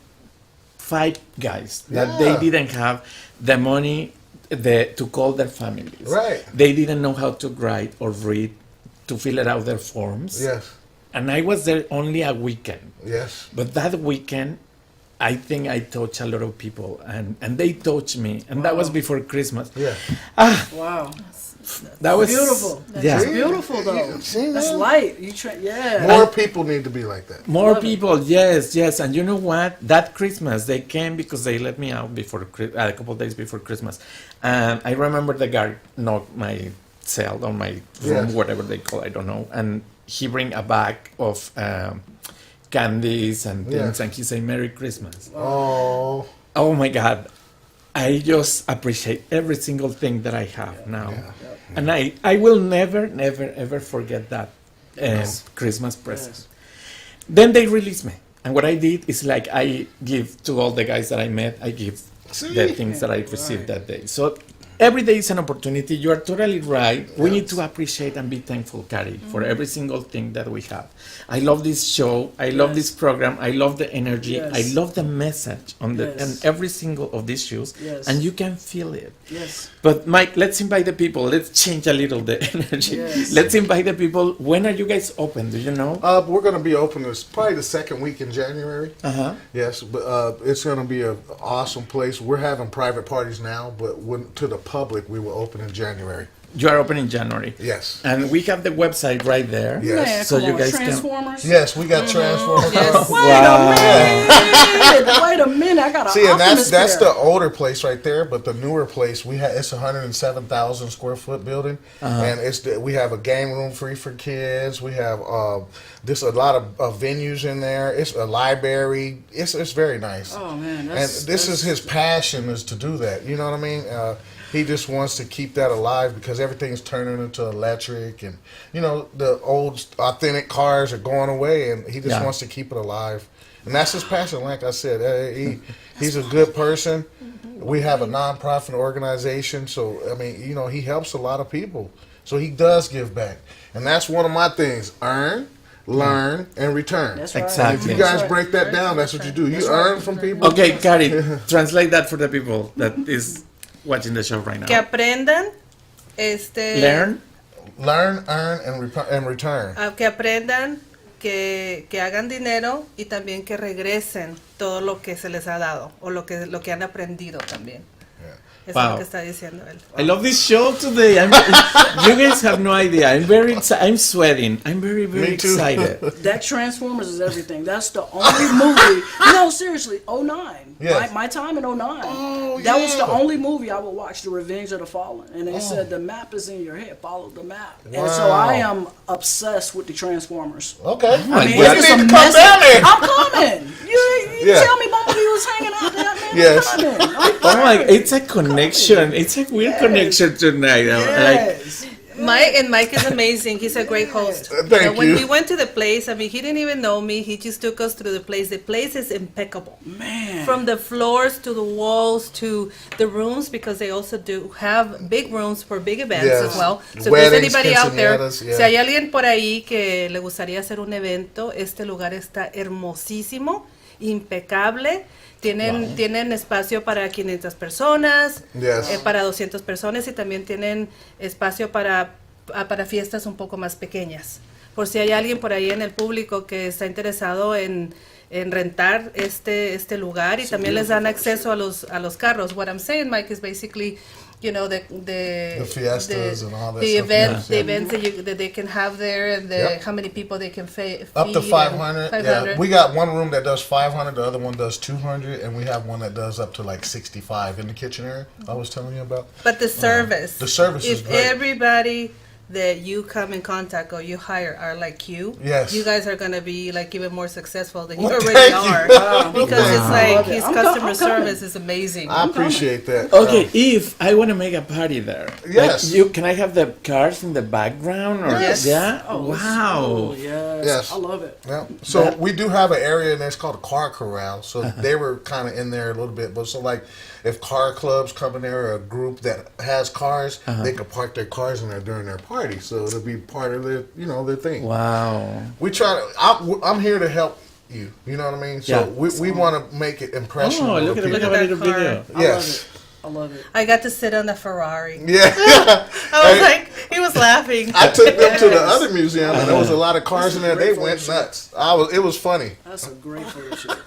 S2: 5 guys that they didn't have the money to call their families.
S3: Right.
S2: They didn't know how to write or read, to fill out their forms.
S3: Yes.
S2: And I was there only a weekend.
S3: Yes.
S2: But that weekend, I think I touch a lot of people, and they touch me, and that was before Christmas.
S3: Yeah.
S4: Wow.
S2: That was
S4: Beautiful.
S2: Yeah.
S4: It's beautiful though.
S3: See
S4: That's
S3: that?
S4: light.
S3: More
S4: Yeah.
S3: people need to be like that.
S2: More
S4: Love it.
S2: people, yes, and you know what? That Christmas they came because they let me out before a couple of days before Christmas, and I remember the guy knocked my cell or my room,
S3: Yes.
S2: whatever they call, I don't know, and he bring a bag of candies and things,
S3: Yes.
S2: and he say Merry Christmas.
S3: Oh,
S2: Oh my God, I just appreciate every single thing that I have now, and I will never ever forget that Christmas present. Then they release me. And what I did is like I give to all the guys that I met, I give the things that I received that day. So every day is an opportunity. You are totally right. We need to appreciate and be thankful, Kari, for every single thing that we have. I love this show. I love this program. I love the energy.
S4: Yes.
S2: I love the message on the
S4: Yes.
S2: and every single of these shows.
S4: Yes.
S2: And you can feel it.
S4: Yes.
S2: But Mike, let's invite the people. Let's change a little the energy.
S4: Yes.
S2: Let's invite the people. When are you guys open? Do you know?
S3: we're going to be open this probably the second week in January.
S2: Uh-huh.
S3: Yes, but it's going to be an awesome place. We're having private parties now, but to the public, we will open in January.
S2: You are open in January.
S3: Yes.
S2: And we have the website right there.
S3: Yes.
S4: Man,
S2: So
S4: come
S2: you
S4: on,
S2: guys
S4: Transformers.
S3: Yes, we got Transformers.
S5: Yes.
S4: Wait a minute. I got an
S3: See, and
S4: Optimus
S3: that's
S4: pair.
S3: the older place right there, but the newer place it's 107,000 square foot building, and we have a game room free for kids. We have there's a lot of venues in there. It's a library. It's very nice.
S4: Oh man,
S3: And this is his passion is to do that. You know what I mean? He just wants to keep that alive because everything's turning into electric, and the old authentic cars are going away, and he just wants to keep it alive. And that's his passion. Like I said, he's a good person. We have a nonprofit organization, so I mean, he helps a lot of people. So he does give back, and that's one of my things: earn, learn, and return.
S4: That's right.
S2: Exactly.
S3: If you guys break that down, that's what you do. You earn from people.
S2: Okay, Kari, translate that for the people that is watching the show right now.
S5: Que aprendan,
S2: Learn.
S3: Learn, earn, and return.
S5: que aprendan, que hagan dinero y también que regresen todo lo que se les ha dado o lo que han aprendido también. Eso es
S2: Wow.
S5: lo que está diciendo él.
S2: I love this show today. You guys have no idea. I'm sweating. I'm very
S3: Me too.
S2: excited.
S4: That Transformers is everything. That's the only movie. No, seriously, 09.
S3: Yes.
S4: My time in 09.
S3: Oh,
S4: that was the
S3: yeah.
S4: only movie I would watch, The Revenge of the Fallen. And they said the map is in your head. Follow the map. And so
S3: Wow.
S4: I am obsessed with the Transformers.
S3: Okay.
S2: my
S4: I mean,
S2: God.
S4: it's
S3: You
S4: just a
S3: need to come
S4: message.
S3: down there.
S4: I'm coming. You
S3: Yeah.
S4: tell me Bumblebee was hanging out there, man.
S3: Yes.
S4: I'm coming. I'm
S2: Oh my!
S4: coming.
S2: It's a connection. It's a weird connection tonight. I'm like,
S4: Yes.
S5: Mike is amazing. He's a great host.
S3: Thank
S5: When
S3: you.
S5: we went to the place, I mean, he didn't even know me. He just took us through the place. The place is impeccable.
S4: Man.
S5: From the floors to the walls to the rooms, because they also do have big rooms for big events
S3: Yes.
S5: as well. So if there's
S3: Weddings,
S5: anybody out there,
S3: quinceañeras, yeah.
S5: si hay alguien por ahí que le gustaría hacer un evento, este lugar está hermosísimo, impecable. Tienen espacio para 500 personas,
S3: Yes.
S5: para 200 personas y también tienen espacio para fiestas un poco más pequeñas. Por si hay alguien por ahí en el público que está interesado en rentar este lugar, y también les dan acceso a los carros. What I'm saying, Mike, is basically, the
S3: fiestas and all that
S5: the
S3: stuff,
S5: event,
S3: yeah.
S5: the events that they can have there, and
S3: Yep.
S5: how many people they can feed.
S3: Up to
S5: and
S3: 500.
S5: 500.
S3: Yeah, we got one room that does 500. The other one does 200, and we have one that does up to like 65 in the kitchen area. I was telling you about.
S5: But the service.
S3: The service is
S5: if
S3: great.
S5: everybody that you come in contact or you hire are like you,
S3: Yes.
S5: you guys are gonna be like even more successful than
S3: Well,
S5: you already
S3: thank you.
S5: are.
S3: Wow.
S5: Because it's like
S4: Love it.
S5: his
S4: I'm
S5: customer
S4: I'm coming.
S5: service is amazing.
S3: I appreciate that.
S2: okay, if I want to make a party there,
S3: Yes.
S2: like can I have the cars in the background? Or
S3: Yes.
S2: Yeah.
S4: Oh,
S2: wow.
S4: oh, yes.
S3: Yes.
S4: I love it.
S3: Yeah. So we do have an area in there. It's called a car corral. So they were kind of in there a little bit. But so like, if car clubs come in there, or a group that has cars, they can park their cars in there during their party. So it'll be part of their, their thing.
S2: Wow.
S3: We try to. I'm here to help you. You know what I mean? So
S2: Yeah.
S3: we want to make it impressionable.
S2: Oh,
S3: to
S2: look at
S3: people.
S2: a little video.
S4: I
S3: Yes.
S4: love I love it.
S5: I got to sit on the Ferrari.
S3: Yeah.
S5: I was like, he was laughing.
S3: I took them to the other museum, and there was a lot of cars in there. They went nuts. It was funny.
S4: That's a great photo shoot.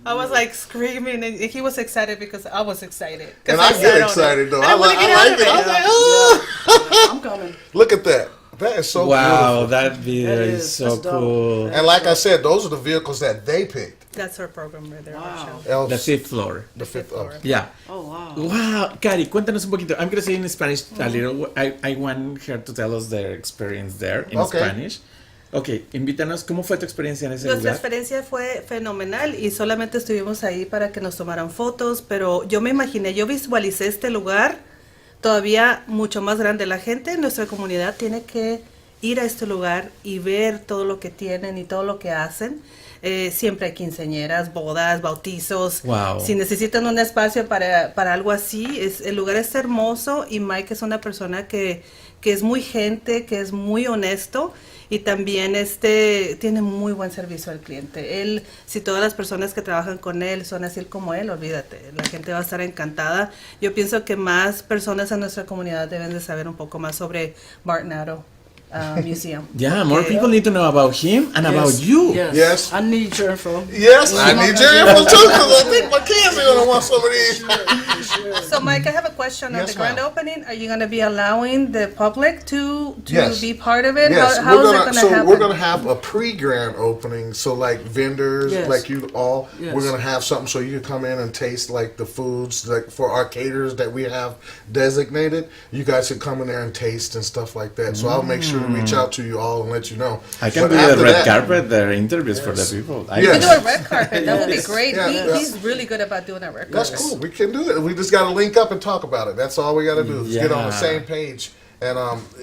S5: I was like screaming, and he was excited because I was excited.
S3: And I get excited though. I like it. I was like,
S4: Yeah, I'm coming.
S3: look at that. That is so
S2: Wow,
S3: beautiful.
S2: that video is so
S4: That's dope.
S2: cool.
S3: And like I said, those are the vehicles that they picked.
S5: That's our program right there.
S4: Wow.
S3: Else,
S2: The fifth floor.
S3: the fifth floor.
S2: Yeah.
S4: Oh, wow.
S2: Wow, Kari, cuéntanos un poquito. I'm going to say in Spanish a little. I want her to tell us their experience there in Spanish. Ok, invítanos. ¿Cómo fue tu experiencia en ese
S5: Nuestra
S2: lugar?
S5: experiencia fue fenomenal y solamente estuvimos ahí para que nos tomaran fotos, pero yo me imaginé, yo visualicé este lugar todavía mucho más grande. La gente en nuestra comunidad tiene que ir a este lugar y ver todo lo que tienen y todo lo que hacen. Siempre hay quinceañeras, bodas, bautizos.
S2: Wow.
S5: Si necesitan un espacio para algo así, el lugar es hermoso y Mike es una persona que es muy gente, que es muy honesto y también tiene muy buen servicio al cliente. Él, si todas las personas que trabajan con él son así como él, olvídate, la gente va a estar encantada. Yo pienso que más personas en nuestra comunidad deben de saber un poco más sobre Martinado Museum.
S2: Yeah, more people need to know about him and about you.
S3: Yes.
S4: I need your info.
S3: Yes, I need your info too, because I think my kids are going to want some of these.
S5: So, Mike, I have a question on
S3: Yes,
S5: the grand
S3: ma'am.
S5: opening. Are you going to be allowing the public to
S3: Yes.
S5: be part of it?
S3: Yes,
S5: How is it going to
S3: so
S5: happen?
S3: we're gonna have a pre-grant opening. So like vendors,
S4: Yes.
S3: like you all,
S4: Yes.
S3: we're gonna have something so you can come in and taste like the foods, like for our caterers that we have designated. You guys can come in there and taste and stuff like that. So I'll make sure to reach out to you all and let you know.
S2: I can
S3: But
S2: do the
S3: after
S2: red
S3: that-
S2: carpet, their interviews for the people.
S5: You can
S3: Yes.
S5: do a red carpet. That would be
S4: Yes.
S5: great.
S3: Yeah, yeah.
S5: He's really good about doing a red
S3: That's
S5: carpet.
S3: cool. We can do it. We just got to link up and talk about it. That's all we got to do. Is get on the
S2: Yeah.
S3: same page. And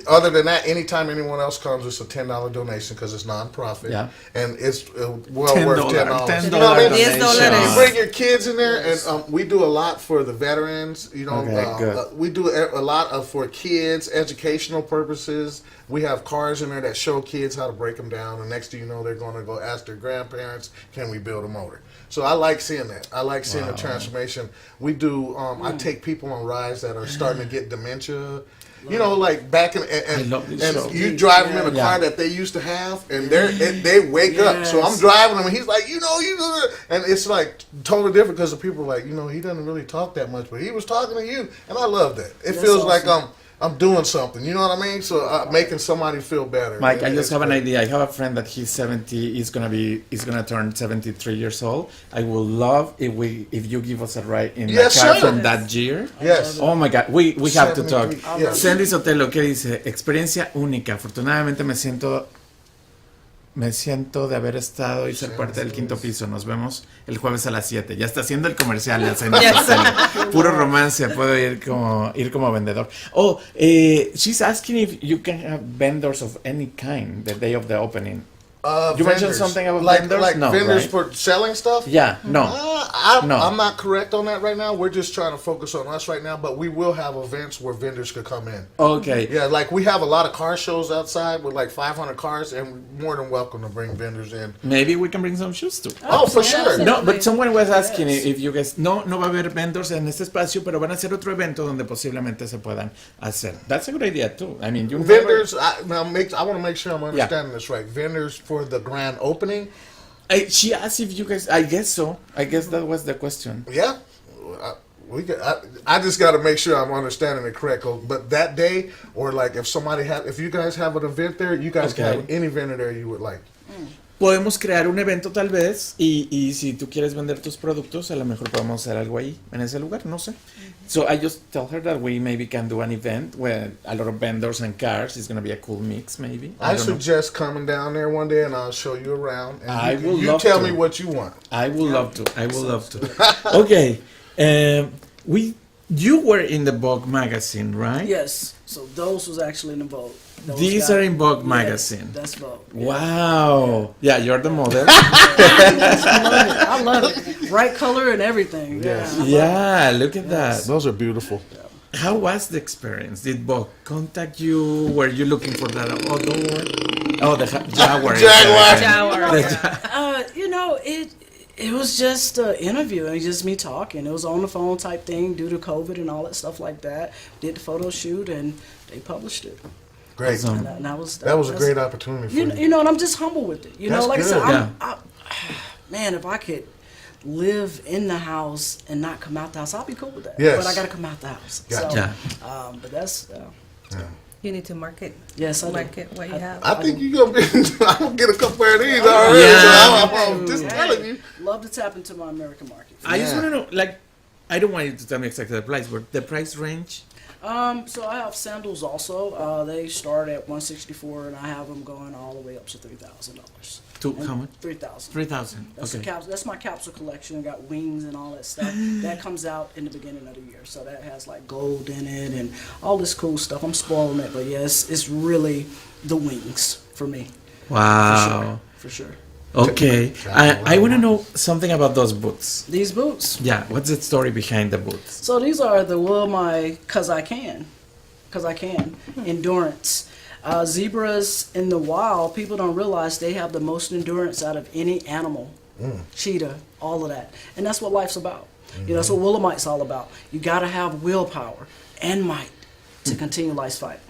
S3: other than that, anytime anyone else comes, it's a $10 donation because it's nonprofit.
S2: Yeah.
S3: And it's well worth $10.
S2: $10
S3: You know what I mean?
S2: donation.
S3: You bring your kids in there, and we do a lot for the veterans. You know,
S2: Okay, good.
S3: we do a lot for kids, educational purposes. We have cars in there that show kids how to break them down. And next thing you know, they're going to go ask their grandparents, "Can we build a motor?" So I like seeing that. I like seeing the transformation. We do. I take people on rides that are starting to get dementia. You know, like back in,
S2: I love this show.
S3: and you drive them in a
S2: Yeah.
S3: car that they used to have, and they wake up. So I'm driving them, and he's like, and it's like totally different because the people are like, he doesn't really talk that much, but he was talking to you, and I love that. It feels like I'm doing something. You know what I mean? So making somebody feel better.
S2: Mike, I just have an idea. I have a friend that he's 70. He's gonna turn 73 years old. I would love if you give us a ride in the
S3: Yes,
S2: car
S3: sir.
S2: from that year.
S3: Yes.
S2: Oh my God, we have to talk.
S3: 73, yes.
S2: Sandy Sotelo, ¿qué dice? Experiencia única. Afortunadamente me siento de haber estado y ser parte del quinto piso. Nos vemos el jueves a las 7. Ya está haciendo el comercial. La Sandy Sotelo. Puro romance. Puedo ir como vendedor. Oh, she's asking if you can have vendors of any kind the day of the opening. You mentioned something about vendors?
S3: Like
S2: No,
S3: vendors
S2: right?
S3: for selling stuff?
S2: Yeah, no. No.
S3: I'm not correct on that right now. We're just trying to focus on us right now, but we will have events where vendors could come in.
S2: Okay.
S3: Yeah, like we have a lot of car shows outside with like 500 cars, and we're more than welcome to bring vendors in.
S2: Maybe we can bring some shoes too.
S3: Oh, for sure.
S2: No, but someone was asking if you guys... No va a haber vendors en este espacio, pero van a hacer otro evento donde posiblemente se puedan hacer. That's a good idea too. I mean, you
S3: Vendors, I want to make sure I'm understanding this right. Vendors for the grand opening?
S2: She asked if you guys... I guess so. I guess that was the question.
S3: Yeah. I just got to make sure I'm understanding it correct. But that day, or like if you guys have an event there, you guys can have any vendor there you would like.
S2: Podemos crear un evento tal vez y si tú quieres vender tus productos, a lo mejor podemos hacer algo ahí, en ese lugar, no sé. So I just tell her that we maybe can do an event with a lot of vendors and cars. It's going to be a cool mix, maybe.
S3: I suggest coming down there one day and I'll show you around. And you
S2: love
S3: tell
S2: to.
S3: me what you want.
S2: I would love to. I would love to. Okay. You were in the Vogue magazine, right?
S4: Yes. So those was actually in the Vogue. Those
S2: These are in Vogue magazine.
S4: That's Vogue.
S2: Wow. Yeah, you're the model.
S4: I love it. Bright color and everything.
S3: Yes.
S2: Yeah, look at that.
S3: Those are beautiful.
S2: How was the experience? Did Vogue contact you? Were you looking for that odor? Oh, the Jaguar.
S5: Jaguar.
S4: It was just an interview and just me talking. It was on the phone type thing due to COVID and all that stuff like that. Did the photo shoot and they published it.
S3: Great.
S4: And that was
S3: a great opportunity for you.
S4: You know, and I'm just humble with it. You know,
S3: That's
S4: like
S3: good.
S4: I said, man, if I could live in the house and not come out the house, I'll be cool with that.
S3: Yes.
S4: But I got to come out the house.
S3: Gotcha.
S4: So, but that's.
S5: You need to market.
S4: Yes, I do.
S5: Market what you have.
S3: I think you're going to be, I'm going to get a couple pair of these already.
S6: Yeah.
S3: So I'm just telling you.
S4: Love to tap into my American market.
S6: I just want to know, like, I don't want you to tell me exactly the price, but the price range?
S4: So I have sandals also. They start at $164, and I have them going all the way up to $3,000.
S6: To how much?
S4: $3,000.
S6: 3,000.
S4: That's
S6: Okay.
S4: that's my capsule collection. I got wings and all that stuff. That comes out in the beginning of the year. So that has like gold in it and all this cool stuff. I'm spoiling it, but yes, it's really the wings for me.
S6: Wow.
S4: For sure.
S6: Okay. I want to know something about those boots.
S4: These boots.
S6: Yeah. What's the story behind the boots?
S4: So these are the my cause I can endurance. Zebras in the wild, people don't realize they have the most endurance out of any animal. Cheetah, all of that. And that's what life's about. You know, that's what Willamite's all about. You got to have willpower and might to continue life's fight.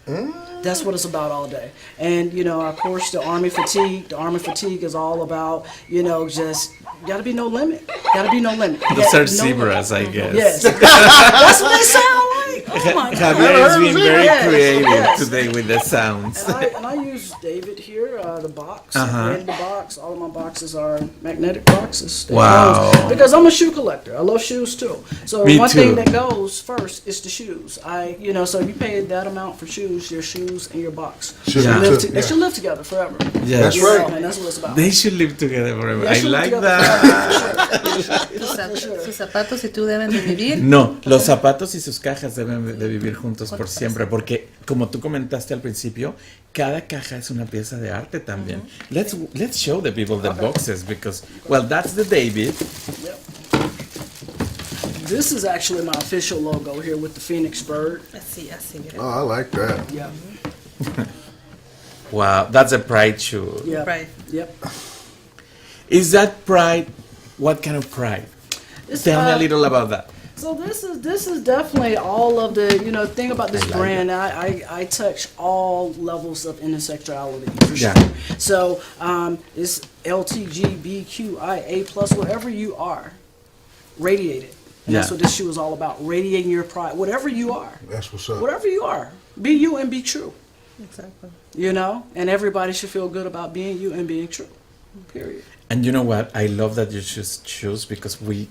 S4: That's what it's about all day. And, you know, of course, the Army fatigue is all about, you know, just got to be no limit. Got to be no limit.
S6: Those are zebras, I guess.
S4: Yes. That's what they sound like. Oh, my God.
S6: Javier is being very
S4: Yes,
S6: creative
S4: yes.
S6: today with the sounds.
S4: And I use David here, the box.
S6: Uh-huh.
S4: And the box. All of my boxes are magnetic boxes. They
S6: Wow.
S4: close. Because I'm a shoe collector. I love shoes too. So
S6: Me
S4: one
S6: too.
S4: thing that goes first is the shoes. So you pay that amount for shoes, your shoes and your box.
S3: Should
S6: Yeah.
S3: live
S4: They should live together forever.
S6: Yeah.
S3: That's
S4: You know,
S3: right.
S4: and that's what it's about.
S6: They should live together forever.
S4: They
S6: I
S4: should live
S6: like
S4: together
S6: that.
S5: Sus zapatos y tú deben de vivir.
S6: No, los zapatos y sus cajas deben de vivir juntos por siempre, porque como tú comentaste al principio, cada caja es una pieza de arte también. Let's show the people the boxes because, well, that's the David.
S4: Yep. This is actually my official logo here with the Phoenix bird.
S5: Así, mira.
S3: Oh, I like that.
S4: Yeah.
S6: Wow, that's a pride shoe.
S4: Yep.
S5: Right.
S4: Yep.
S6: Is that pride? What kind of pride?
S4: It's,
S6: Tell me a little about that.
S4: So this is definitely all of the thing about this
S6: I like
S4: brand. I touch all levels of intersectionality for sure.
S6: Yeah.
S4: So it's LGBTQIA plus whatever you are, radiate it. And that's
S6: Yeah.
S4: what this shoe is all about. Radiating your pride, whatever you are,
S3: That's what's up.
S4: whatever you are, be you and be true.
S5: Exactly.
S4: You know, and everybody should feel good about being you and being true. Period.
S6: And you know what? I love that you choose shoes because we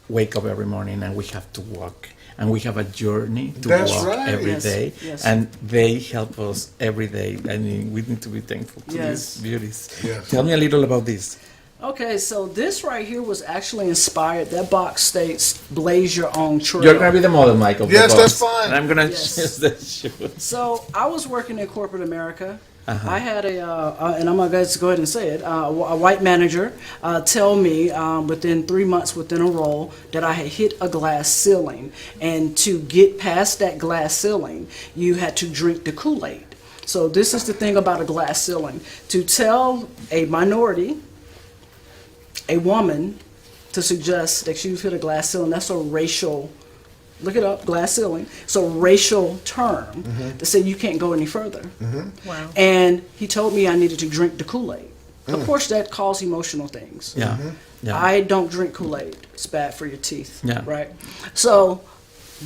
S6: wake up every morning and we have to walk and we have a journey to
S3: That's
S6: walk
S3: right.
S6: every
S4: Yes,
S6: day,
S4: yes.
S6: and they help us every day. I mean, we need to be thankful to
S4: Yes.
S6: these beauties.
S3: Yes.
S6: Tell me a little about this.
S4: Okay, so this right here was actually inspired. That box states, "Blaze your own trail."
S6: You're gonna be the model, Michael. of the
S3: Yes, that's
S6: box,
S3: fine.
S6: And I'm gonna
S4: Yes.
S6: choose the shoes.
S4: So I was working in corporate America.
S6: Uh-huh.
S4: I had and I'm gonna go ahead and say it, a white manager tell me within 3 months within a role that I had hit a glass ceiling, and to get past that glass ceiling, you had to drink the Kool-Aid. So this is the thing about a glass ceiling: to tell a minority, a woman, to suggest that you've hit a glass ceiling, that's a racial. Look it up, glass ceiling. It's a racial term to say you can't go any further.
S5: Wow.
S4: And he told me I needed to drink the Kool-Aid. Of course, that caused emotional things.
S6: Yeah. Yeah.
S4: I don't drink Kool-Aid. It's bad for your teeth.
S6: Yeah.
S4: Right? So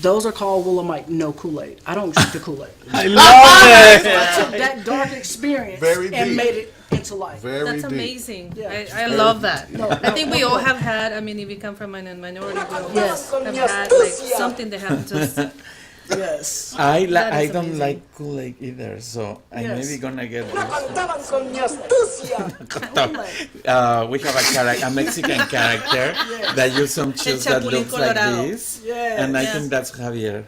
S4: those are called Willamite no Kool-Aid. I don't drink the Kool-Aid.
S6: I love it.
S4: I took that dark experience
S3: Very
S4: and
S3: deep.
S4: made it into life.
S3: Very
S5: That's
S3: deep.
S5: amazing.
S4: Yeah.
S5: I love that.
S4: No,
S5: I think we all have had, I mean, if you come from a minority group,
S4: Yes.
S5: have had like something that happened to us.
S4: Yes.
S5: That
S6: I
S5: is
S6: don't
S5: amazing.
S6: like Kool-Aid either, so I may
S4: Yes.
S6: be gonna get this.
S4: Kool-Aid.
S6: We have a Mexican character that use some shoes that
S5: Chapulín
S6: looks like
S5: Colorado.
S6: this,
S4: Yes.
S6: and I
S5: Yes.
S6: think that's Javier.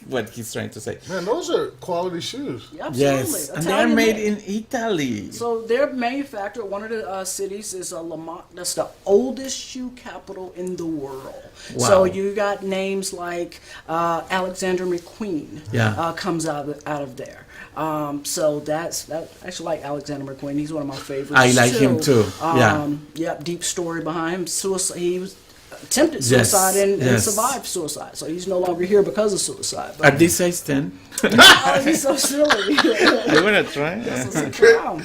S2: what he's trying to say.
S3: Man, those are quality shoes.
S4: Absolutely.
S2: Yes, and they are
S4: Italian
S2: made
S4: made.
S2: in Italy.
S4: So they're manufactured. One of the cities is Lamont. That's the oldest shoe capital in the world.
S2: Wow.
S4: So you got names like Alexander McQueen.
S2: Yeah.
S4: Comes out of there. So that's actually like Alexander McQueen. He's one of my favorites.
S2: I like him too. Yeah.
S4: Yep. Deep story behind him. Suicide. He was attempted suicide and survived suicide. So he's no longer here because of suicide.
S2: Are these size 10?
S4: Oh, he's so silly.
S2: I want to try.
S4: So sit down.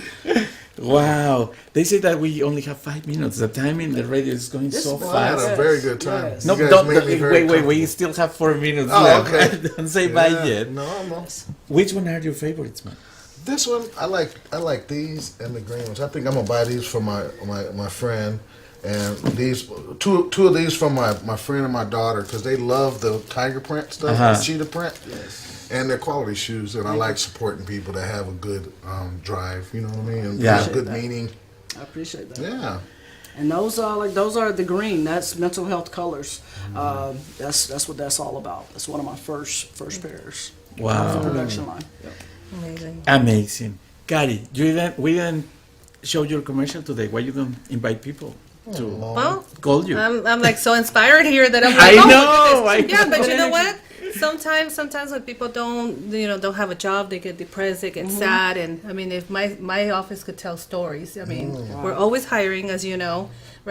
S2: Wow. They say that we only have 5 minutes. The time in the radio is going so
S3: Well, I had
S2: fast.
S3: a very good time.
S4: Yes.
S2: No,
S3: You guys
S2: don't,
S3: made me very
S2: wait. We
S3: comfortable.
S2: still have 4 minutes
S3: Oh,
S2: left.
S3: okay.
S2: Don't say bye yet.
S3: No.
S2: Which one are your favorites, man?
S3: This one, I like these and the green ones. I think I'm gonna buy these for my friend, and these two of these from my friend and my daughter because they love the tiger print stuff, the cheetah print. Yes. And they're quality shoes, and I like supporting people that have a good drive. You know what I mean? And
S2: Yeah.
S3: good meaning.
S4: I appreciate that.
S3: Yeah.
S4: And those are the green. That's mental health colors. That's what that's all about. That's one of my first pairs.
S2: Wow.
S4: Production line. Yep.
S2: Amazing. Kari, we didn't show your commercial today. Why you don't invite people to
S5: Well,
S2: call you?
S5: I'm like so inspired here that I'm
S2: I
S5: like,
S2: know, I
S5: yeah,
S2: know.
S5: but you know what? Sometimes when people don't have a job, they get depressed, they get sad, and I mean, if my office could tell stories, I mean, we're always hiring, as you know.